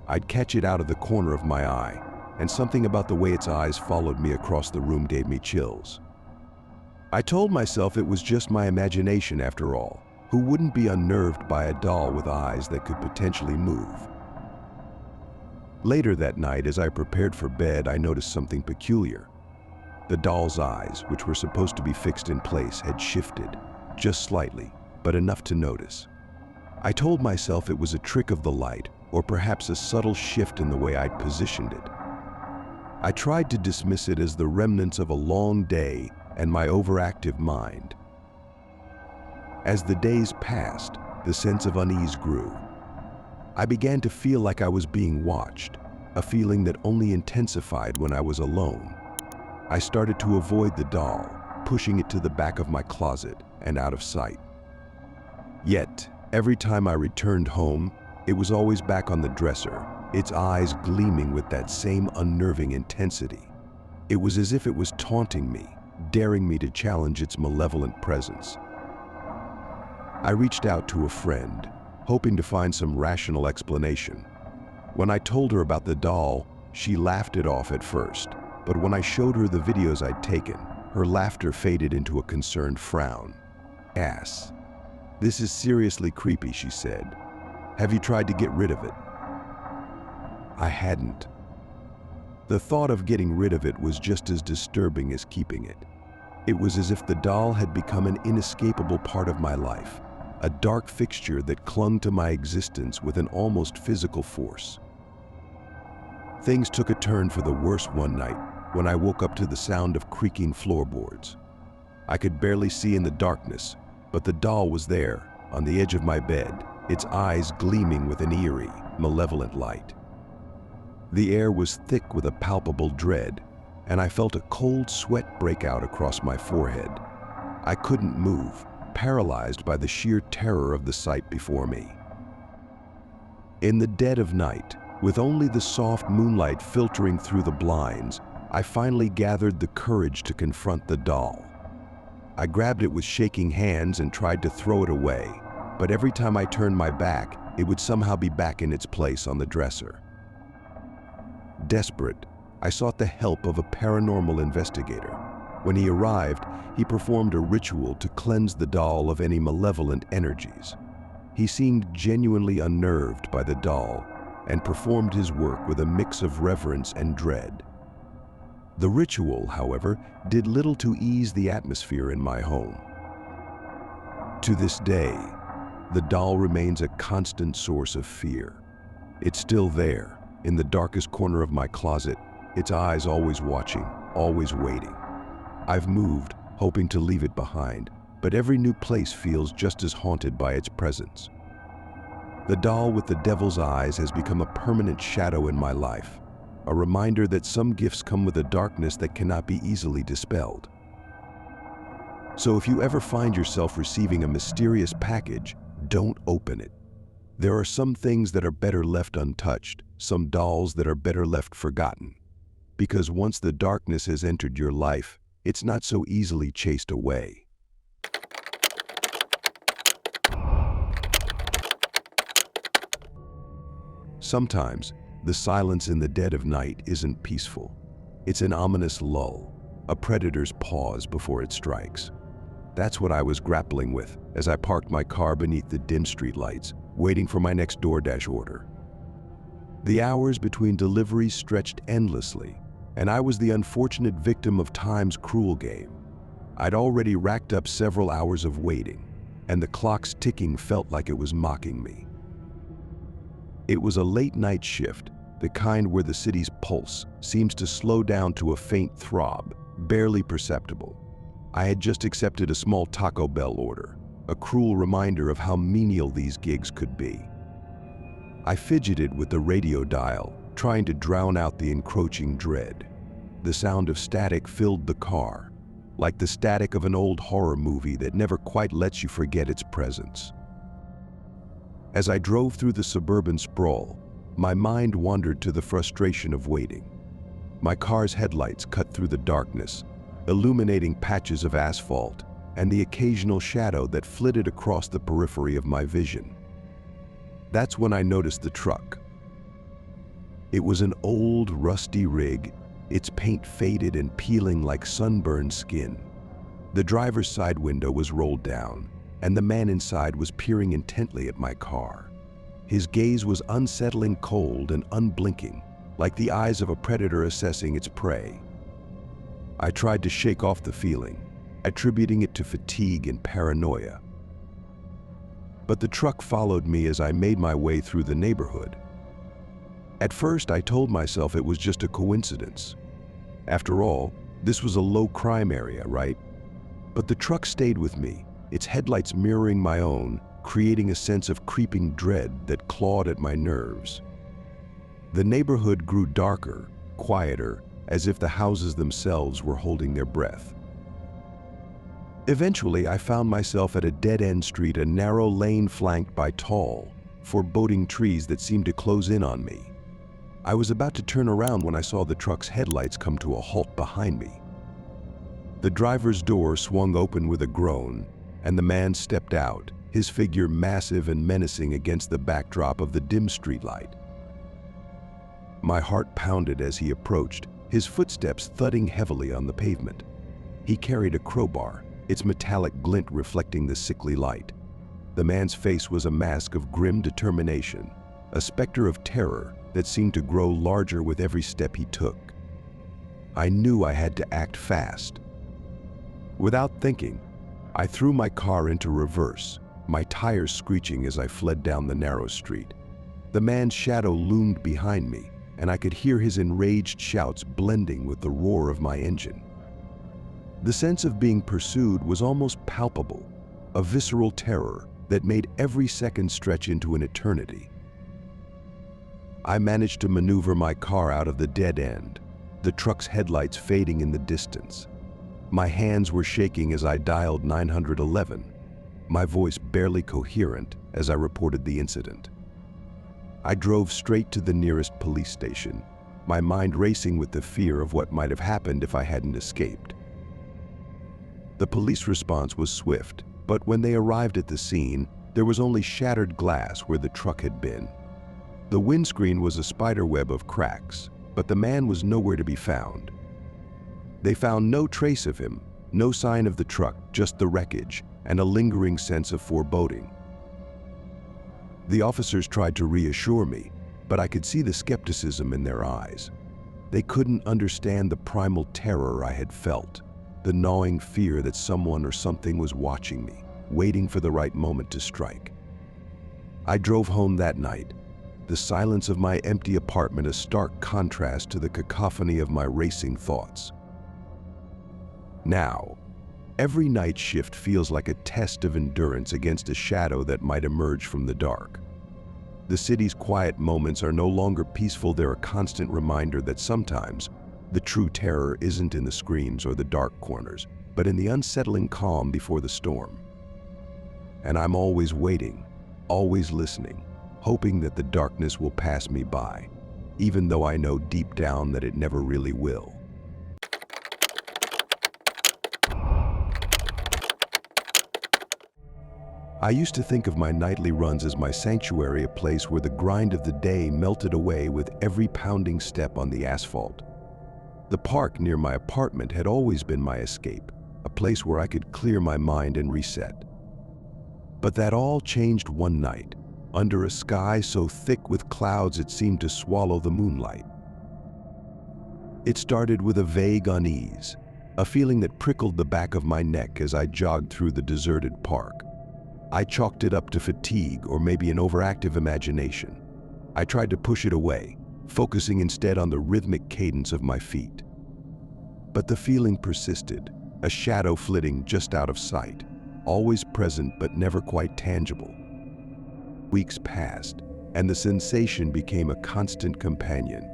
I'd catch it out of the corner of my eye, and something about the way its eyes followed me across the room gave me chills. I told myself it was just my imagination after all. Who wouldn't be unnerved by a doll with eyes that could potentially move? Later that night, as I prepared for bed, I noticed something peculiar. The doll's eyes, which were supposed to be fixed in place, had shifted, just slightly, but enough to notice. I told myself it was a trick of the light, or perhaps a subtle shift in the way I'd positioned it. I tried to dismiss it as the remnants of a long day and my overactive mind. As the days passed, the sense of unease grew. I began to feel like I was being watched, a feeling that only intensified when I was alone. I started to avoid the doll, pushing it to the back of my closet and out of sight. Yet, every time I returned home, it was always back on the dresser, its eyes gleaming with that same unnerving intensity. It was as if it was taunting me, daring me to challenge its malevolent presence. I reached out to a friend, hoping to find some rational explanation. When I told her about the doll, she laughed it off at first, but when I showed her the videos I'd taken, her laughter faded into a concerned frown. "Ass. This is seriously creepy," she said. "Have you tried to get rid of it?" I hadn't. The thought of getting rid of it was just as disturbing as keeping it. It was as if the doll had become an inescapable part of my life, a dark fixture that clung to my existence with an almost physical force. Things took a turn for the worse one night when I woke up to the sound of creaking floorboards. I could barely see in the darkness, but the doll was there, on the edge of my bed, its eyes gleaming with an eerie, malevolent light. The air was thick with a palpable dread, and I felt a cold sweat break out across my forehead. I couldn't move, paralyzed by the sheer terror of the sight before me. In the dead of night, with only the soft moonlight filtering through the blinds, I finally gathered the courage to confront the doll. I grabbed it with shaking hands and tried to throw it away, but every time I turned my back, it would somehow be back in its place on the dresser. Desperate, I sought the help of a paranormal investigator. When he arrived, he performed a ritual to cleanse the doll of any malevolent energies. He seemed genuinely unnerved by the doll and performed his work with a mix of reverence and dread. The ritual, however, did little to ease the atmosphere in my home. To this day, the doll remains a constant source of fear. It's still there, in the darkest corner of my closet, its eyes always watching, always waiting. I've moved, hoping to leave it behind, but every new place feels just as haunted by its presence. The doll with the devil's eyes has become a permanent shadow in my life, a reminder that some gifts come with a darkness that cannot be easily dispelled. So if you ever find yourself receiving a mysterious package, don't open it. There are some things that are better left untouched, some dolls that are better left forgotten. Because once the darkness has entered your life, it's not so easily chased away. Sometimes, the silence in the dead of night isn't peaceful. It's an ominous lull, a predator's pause before it strikes. That's what I was grappling with as I parked my car beneath the dim streetlights, waiting for my next DoorDash order. The hours between deliveries stretched endlessly, and I was the unfortunate victim of time's cruel game. I'd already racked up several hours of waiting, and the clock's ticking felt like it was mocking me. It was a late-night shift, the kind where the city's pulse seems to slow down to a faint throb, barely perceptible. I had just accepted a small Taco Bell order, a cruel reminder of how menial these gigs could be. I fidgeted with the radio dial, trying to drown out the encroaching dread. The sound of static filled the car, like the static of an old horror movie that never quite lets you forget its presence. As I drove through the suburban sprawl, my mind wandered to the frustration of waiting. My car's headlights cut through the darkness, illuminating patches of asphalt and the occasional shadow that flitted across the periphery of my vision. That's when I noticed the truck. It was an old, rusty rig, its paint faded and peeling like sunburned skin. The driver's side window was rolled down, and the man inside was peering intently at my car. His gaze was unsettling, cold and unblinking, like the eyes of a predator assessing its prey. I tried to shake off the feeling, attributing it to fatigue and paranoia. But the truck followed me as I made my way through the neighborhood. At first, I told myself it was just a coincidence. After all, this was a low-crime area, right? But the truck stayed with me, its headlights mirroring my own, creating a sense of creeping dread that clawed at my nerves. The neighborhood grew darker, quieter, as if the houses themselves were holding their breath. Eventually, I found myself at a dead-end street, a narrow lane flanked by tall, foreboding trees that seemed to close in on me. I was about to turn around when I saw the truck's headlights come to a halt behind me. The driver's door swung open with a groan, and the man stepped out, his figure massive and menacing against the backdrop of the dim streetlight. My heart pounded as he approached, his footsteps thudding heavily on the pavement. He carried a crowbar, its metallic glint reflecting the sickly light. The man's face was a mask of grim determination, a specter of terror that seemed to grow larger with every step he took. I knew I had to act fast. Without thinking, I threw my car into reverse, my tires screeching as I fled down the narrow street. The man's shadow loomed behind me, and I could hear his enraged shouts blending with the roar of my engine. The sense of being pursued was almost palpable, a visceral terror that made every second stretch into an eternity. I managed to maneuver my car out of the dead end, the truck's headlights fading in the distance. My hands were shaking as I dialed 911, my voice barely coherent as I reported the incident. I drove straight to the nearest police station, my mind racing with the fear of what might have happened if I hadn't escaped. The police response was swift, but when they arrived at the scene, there was only shattered glass where the truck had been. The windscreen was a spiderweb of cracks, but the man was nowhere to be found. They found no trace of him, no sign of the truck, just the wreckage and a lingering sense of foreboding. The officers tried to reassure me, but I could see the skepticism in their eyes. They couldn't understand the primal terror I had felt, the gnawing fear that someone or something was watching me, waiting for the right moment to strike. I drove home that night, the silence of my empty apartment a stark contrast to the cacophony of my racing thoughts. Now, every night shift feels like a test of endurance against a shadow that might emerge from the dark. The city's quiet moments are no longer peaceful, they're a constant reminder that sometimes the true terror isn't in the screams or the dark corners, but in the unsettling calm before the storm. And I'm always waiting, always listening, hoping that the darkness will pass me by, even though I know deep down that it never really will. I used to think of my nightly runs as my sanctuary, a place where the grind of the day melted away with every pounding step on the asphalt. The park near my apartment had always been my escape, a place where I could clear my mind and reset. But that all changed one night, under a sky so thick with clouds it seemed to swallow the moonlight. It started with a vague unease, a feeling that prickled the back of my neck as I jogged through the deserted park. I chalked it up to fatigue or maybe an overactive imagination. I tried to push it away, focusing instead on the rhythmic cadence of my feet. But the feeling persisted, a shadow flitting just out of sight, always present but never quite tangible. Weeks passed, and the sensation became a constant companion.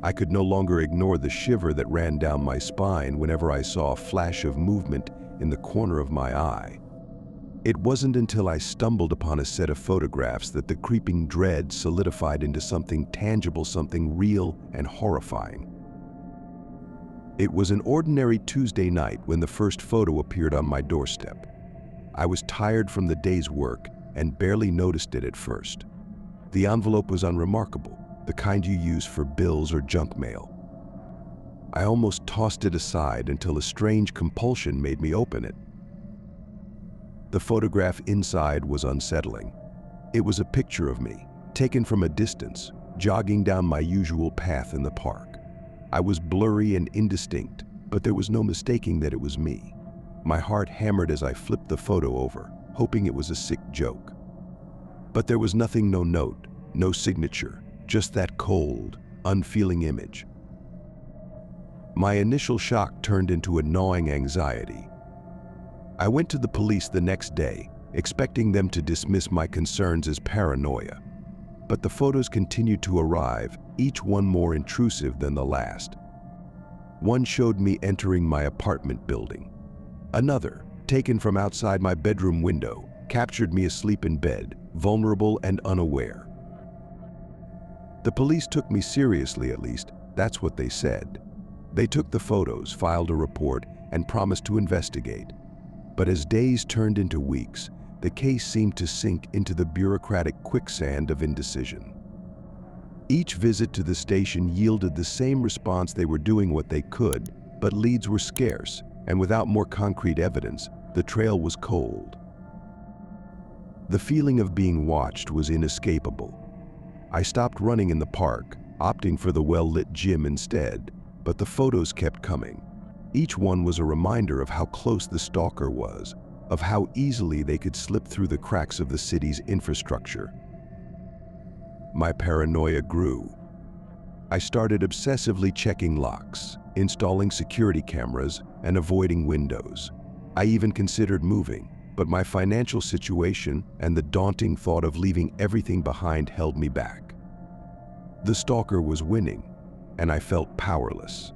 I could no longer ignore the shiver that ran down my spine whenever I saw a flash of movement in the corner of my eye. It wasn't until I stumbled upon a set of photographs that the creeping dread solidified into something tangible, something real and horrifying. It was an ordinary Tuesday night when the first photo appeared on my doorstep. I was tired from the day's work and barely noticed it at first. The envelope was unremarkable, the kind you use for bills or junk mail. I almost tossed it aside until a strange compulsion made me open it. The photograph inside was unsettling. It was a picture of me, taken from a distance, jogging down my usual path in the park. I was blurry and indistinct, but there was no mistaking that it was me. My heart hammered as I flipped the photo over, hoping it was a sick joke. But there was nothing, no note, no signature, just that cold, unfeeling image. My initial shock turned into a gnawing anxiety. I went to the police the next day, expecting them to dismiss my concerns as paranoia. But the photos continued to arrive, each one more intrusive than the last. One showed me entering my apartment building. Another, taken from outside my bedroom window, captured me asleep in bed, vulnerable and unaware. The police took me seriously, at least, that's what they said. They took the photos, filed a report, and promised to investigate. But as days turned into weeks, the case seemed to sink into the bureaucratic quicksand of indecision. Each visit to the station yielded the same response: they were doing what they could, but leads were scarce, and without more concrete evidence, the trail was cold. The feeling of being watched was inescapable. I stopped running in the park, opting for the well-lit gym instead, but the photos kept coming. Each one was a reminder of how close the stalker was, of how easily they could slip through the cracks of the city's infrastructure. My paranoia grew. I started obsessively checking locks, installing security cameras, and avoiding windows. I even considered moving, but my financial situation and the daunting thought of leaving everything behind held me back. The stalker was winning, and I felt powerless.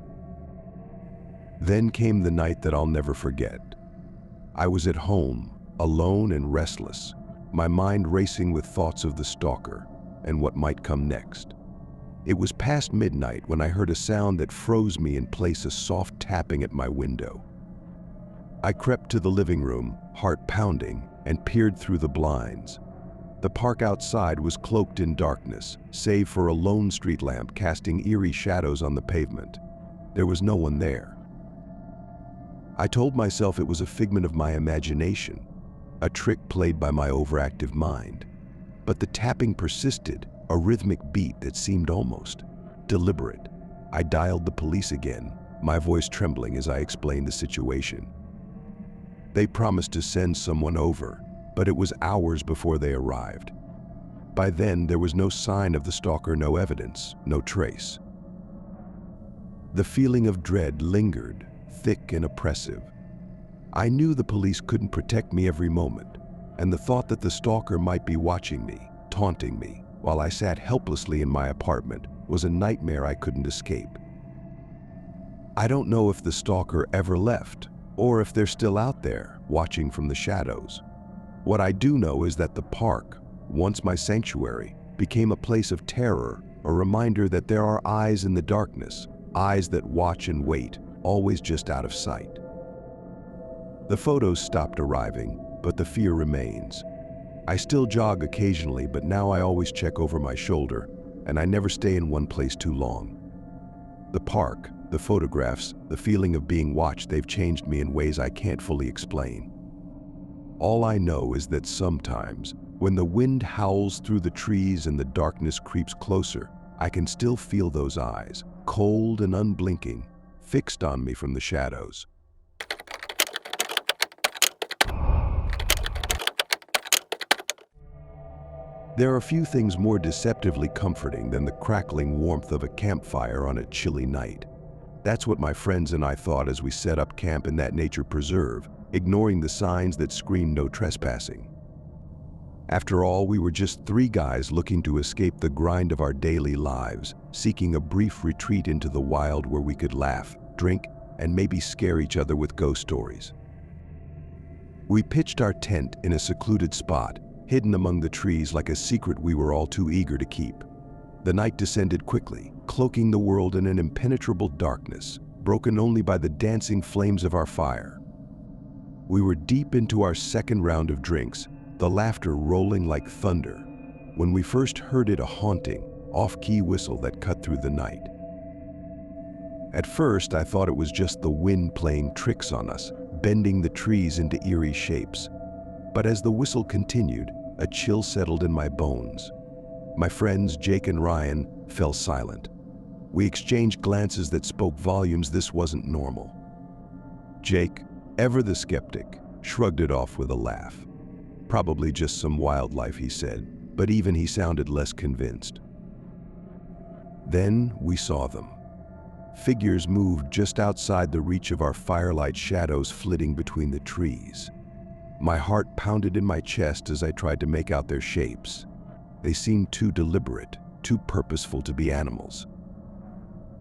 Then came the night that I'll never forget. I was at home, alone and restless, my mind racing with thoughts of the stalker and what might come next. It was past midnight when I heard a sound that froze me in place, a soft tapping at my window. I crept to the living room, heart pounding, and peered through the blinds. The park outside was cloaked in darkness, save for a lone street lamp casting eerie shadows on the pavement. There was no one there. I told myself it was a figment of my imagination, a trick played by my overactive mind. But the tapping persisted, a rhythmic beat that seemed almost deliberate. I dialed the police again, my voice trembling as I explained the situation. They promised to send someone over, but it was hours before they arrived. By then, there was no sign of the stalker, no evidence, no trace. The feeling of dread lingered, thick and oppressive. I knew the police couldn't protect me every moment, and the thought that the stalker might be watching me, taunting me, while I sat helplessly in my apartment was a nightmare I couldn't escape. I don't know if the stalker ever left, or if they're still out there, watching from the shadows. What I do know is that the park, once my sanctuary, became a place of terror, a reminder that there are eyes in the darkness, eyes that watch and wait, always just out of sight. The photos stopped arriving, but the fear remains. I still jog occasionally, but now I always check over my shoulder, and I never stay in one place too long. The park, the photographs, the feeling of being watched, they've changed me in ways I can't fully explain. All I know is that sometimes, when the wind howls through the trees and the darkness creeps closer, I can still feel those eyes, cold and unblinking, fixed on me from the shadows. There are few things more deceptively comforting than the crackling warmth of a campfire on a chilly night. That's what my friends and I thought as we set up camp in that nature preserve, ignoring the signs that scream no trespassing. After all, we were just three guys looking to escape the grind of our daily lives, seeking a brief retreat into the wild where we could laugh, drink, and maybe scare each other with ghost stories. We pitched our tent in a secluded spot, hidden among the trees like a secret we were all too eager to keep. The night descended quickly, cloaking the world in an impenetrable darkness, broken only by the dancing flames of our fire. We were deep into our second round of drinks, the laughter rolling like thunder, when we first heard a haunting, off-key whistle that cut through the night. At first, I thought it was just the wind playing tricks on us, bending the trees into eerie shapes. But as the whistle continued, a chill settled in my bones. My friends, Jake and Ryan, fell silent. We exchanged glances that spoke volumes. This wasn't normal. Jake, ever the skeptic, shrugged it off with a laugh. Probably just some wildlife, he said, but even he sounded less convinced. Then we saw them. Figures moved just outside the reach of our firelight, shadows flitting between the trees. My heart pounded in my chest as I tried to make out their shapes. They seemed too deliberate, too purposeful to be animals.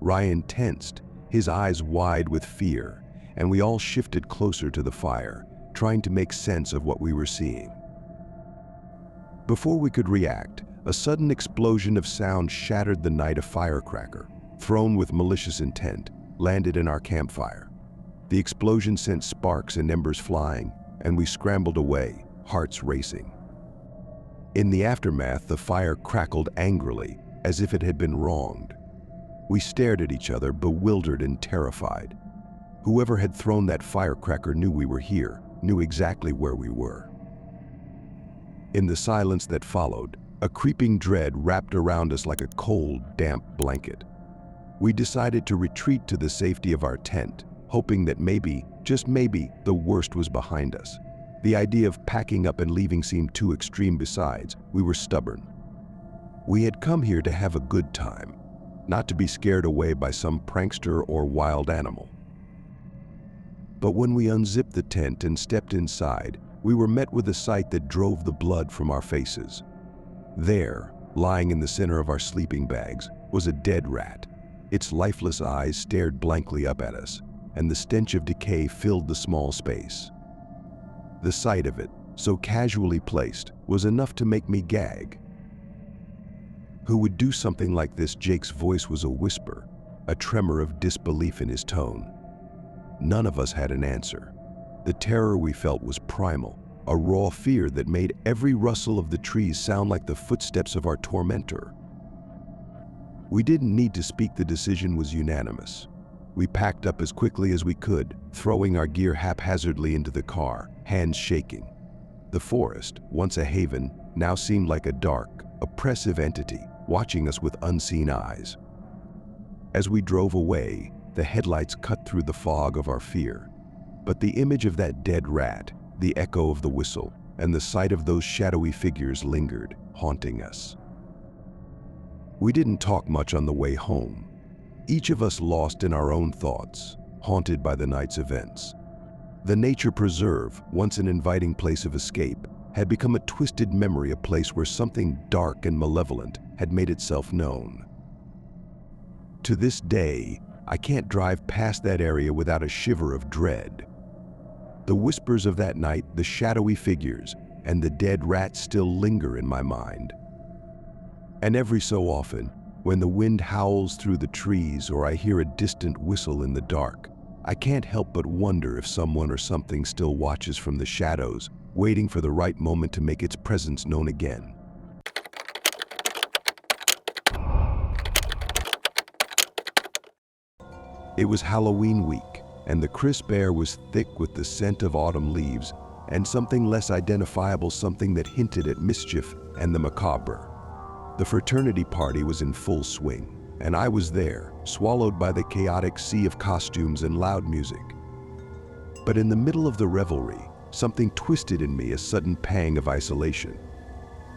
Ryan tensed, his eyes wide with fear, and we all shifted closer to the fire, trying to make sense of what we were seeing. Before we could react, a sudden explosion of sound shattered the night. A firecracker, thrown with malicious intent, landed in our campfire. The explosion sent sparks and embers flying, and we scrambled away, hearts racing. In the aftermath, the fire crackled angrily, as if it had been wronged. We stared at each other, bewildered and terrified. Whoever had thrown that firecracker knew we were here, knew exactly where we were. In the silence that followed, a creeping dread wrapped around us like a cold, damp blanket. We decided to retreat to the safety of our tent, hoping that maybe, just maybe, the worst was behind us. The idea of packing up and leaving seemed too extreme. Besides, we were stubborn. We had come here to have a good time, not to be scared away by some prankster or wild animal. But when we unzipped the tent and stepped inside, we were met with a sight that drove the blood from our faces. There, lying in the center of our sleeping bags, was a dead rat. Its lifeless eyes stared blankly up at us, and the stench of decay filled the small space. The sight of it, so casually placed, was enough to make me gag. Who would do something like this? Jake's voice was a whisper, a tremor of disbelief in his tone. None of us had an answer. The terror we felt was primal, a raw fear that made every rustle of the trees sound like the footsteps of our tormentor. We didn't need to speak. The decision was unanimous. We packed up as quickly as we could, throwing our gear haphazardly into the car, hands shaking. The forest, once a haven, now seemed like a dark, oppressive entity, watching us with unseen eyes. As we drove away, the headlights cut through the fog of our fear. But the image of that dead rat, the echo of the whistle, and the sight of those shadowy figures lingered, haunting us. We didn't talk much on the way home. Each of us lost in our own thoughts, haunted by the night's events. The nature preserve, once an inviting place of escape, had become a twisted memory, a place where something dark and malevolent had made itself known. To this day, I can't drive past that area without a shiver of dread. The whispers of that night, the shadowy figures, and the dead rat still linger in my mind. And every so often, When the wind howls through the trees or I hear a distant whistle in the dark, I can't help but wonder if someone or something still watches from the shadows, waiting for the right moment to make its presence known again. It was Halloween week, and the crisp air was thick with the scent of autumn leaves and something less identifiable, something that hinted at mischief and the macabre. The fraternity party was in full swing, and I was there, swallowed by the chaotic sea of costumes and loud music. But in the middle of the revelry, something twisted in me, a sudden pang of isolation.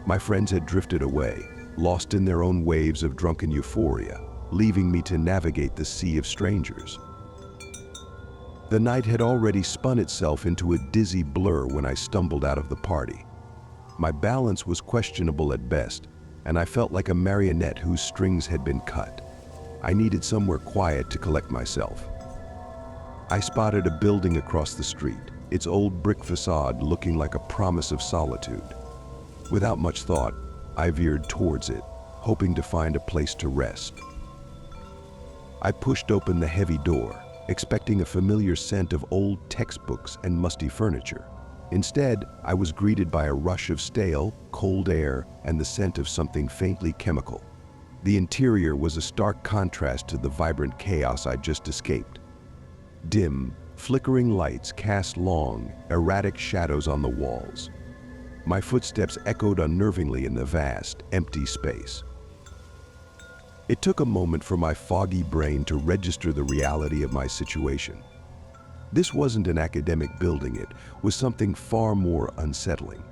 My friends had drifted away, lost in their own waves of drunken euphoria, leaving me to navigate the sea of strangers. The night had already spun itself into a dizzy blur when I stumbled out of the party. My balance was questionable at best, and I felt like a marionette whose strings had been cut. I needed somewhere quiet to collect myself. I spotted a building across the street, its old brick facade looking like a promise of solitude. Without much thought, I veered towards it, hoping to find a place to rest. I pushed open the heavy door, expecting a familiar scent of old textbooks and musty furniture. Instead, I was greeted by a rush of stale, cold air and the scent of something faintly chemical. The interior was a stark contrast to the vibrant chaos I'd just escaped. Dim, flickering lights cast long, erratic shadows on the walls. My footsteps echoed unnervingly in the vast, empty space. It took a moment for my foggy brain to register the reality of my situation. This wasn't an academic building, it was something far more unsettling.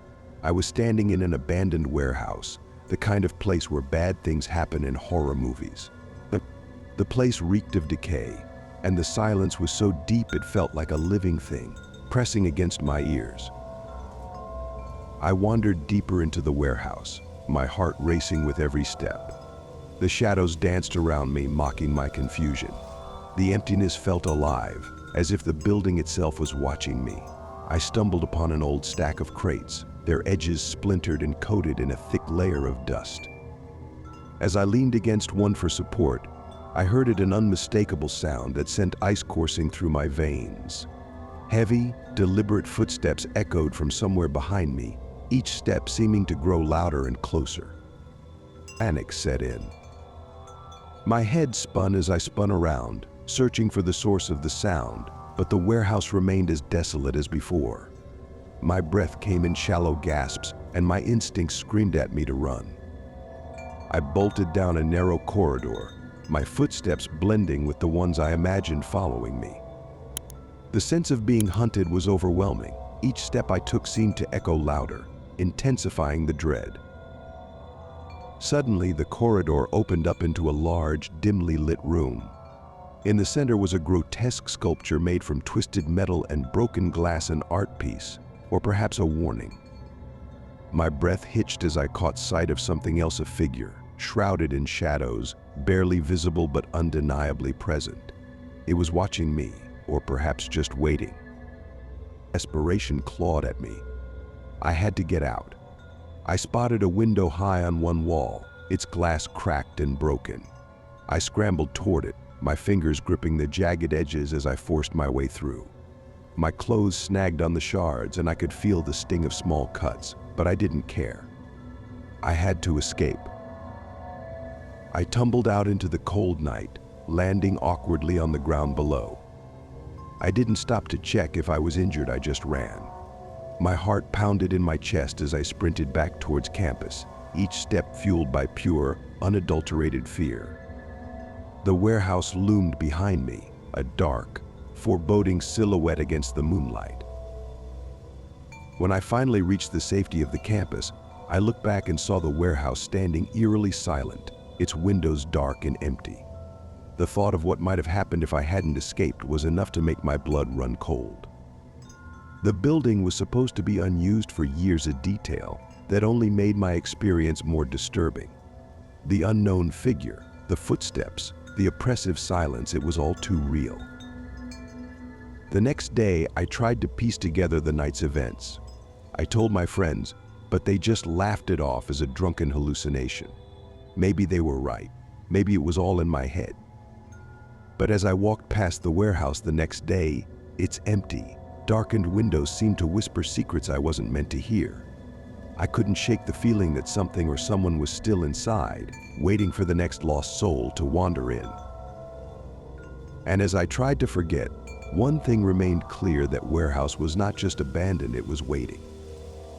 I was standing in an abandoned warehouse, the kind of place where bad things happen in horror movies. The place reeked of decay, and the silence was so deep it felt like a living thing, pressing against my ears. I wandered deeper into the warehouse, my heart racing with every step. The shadows danced around me, mocking my confusion. The emptiness felt alive, as if the building itself was watching me. I stumbled upon an old stack of crates, their edges splintered and coated in a thick layer of dust. As I leaned against one for support, I heard an unmistakable sound that sent ice coursing through my veins. Heavy, deliberate footsteps echoed from somewhere behind me, each step seeming to grow louder and closer. Panic set in. My head spun as I spun around, searching for the source of the sound, but the warehouse remained as desolate as before. My breath came in shallow gasps, and my instincts screamed at me to run. I bolted down a narrow corridor, my footsteps blending with the ones I imagined following me. The sense of being hunted was overwhelming. Each step I took seemed to echo louder, intensifying the dread. Suddenly, the corridor opened up into a large, dimly lit room. In the center was a grotesque sculpture made from twisted metal and broken glass, an art piece, or perhaps a warning. My breath hitched as I caught sight of something else, a figure, shrouded in shadows, barely visible but undeniably present. It was watching me, or perhaps just waiting. Desperation clawed at me. I had to get out. I spotted a window high on one wall, its glass cracked and broken. I scrambled toward it, my fingers gripping the jagged edges as I forced my way through. My clothes snagged on the shards and I could feel the sting of small cuts, but I didn't care. I had to escape. I tumbled out into the cold night, landing awkwardly on the ground below. I didn't stop to check if I was injured, I just ran. My heart pounded in my chest as I sprinted back towards campus, each step fueled by pure, unadulterated fear. The warehouse loomed behind me, a dark, foreboding silhouette against the moonlight. When I finally reached the safety of the campus, I looked back and saw the warehouse standing eerily silent, its windows dark and empty. The thought of what might have happened if I hadn't escaped was enough to make my blood run cold. The building was supposed to be unused for years, a detail that only made my experience more disturbing. The unknown figure, the footsteps, the oppressive silence, it was all too real. The next day, I tried to piece together the night's events. I told my friends, but they just laughed it off as a drunken hallucination. Maybe they were right. Maybe it was all in my head. But as I walked past the warehouse the next day, it's empty. Darkened windows seemed to whisper secrets I wasn't meant to hear. I couldn't shake the feeling that something or someone was still inside, waiting for the next lost soul to wander in. And as I tried to forget, one thing remained clear: that warehouse was not just abandoned, it was waiting.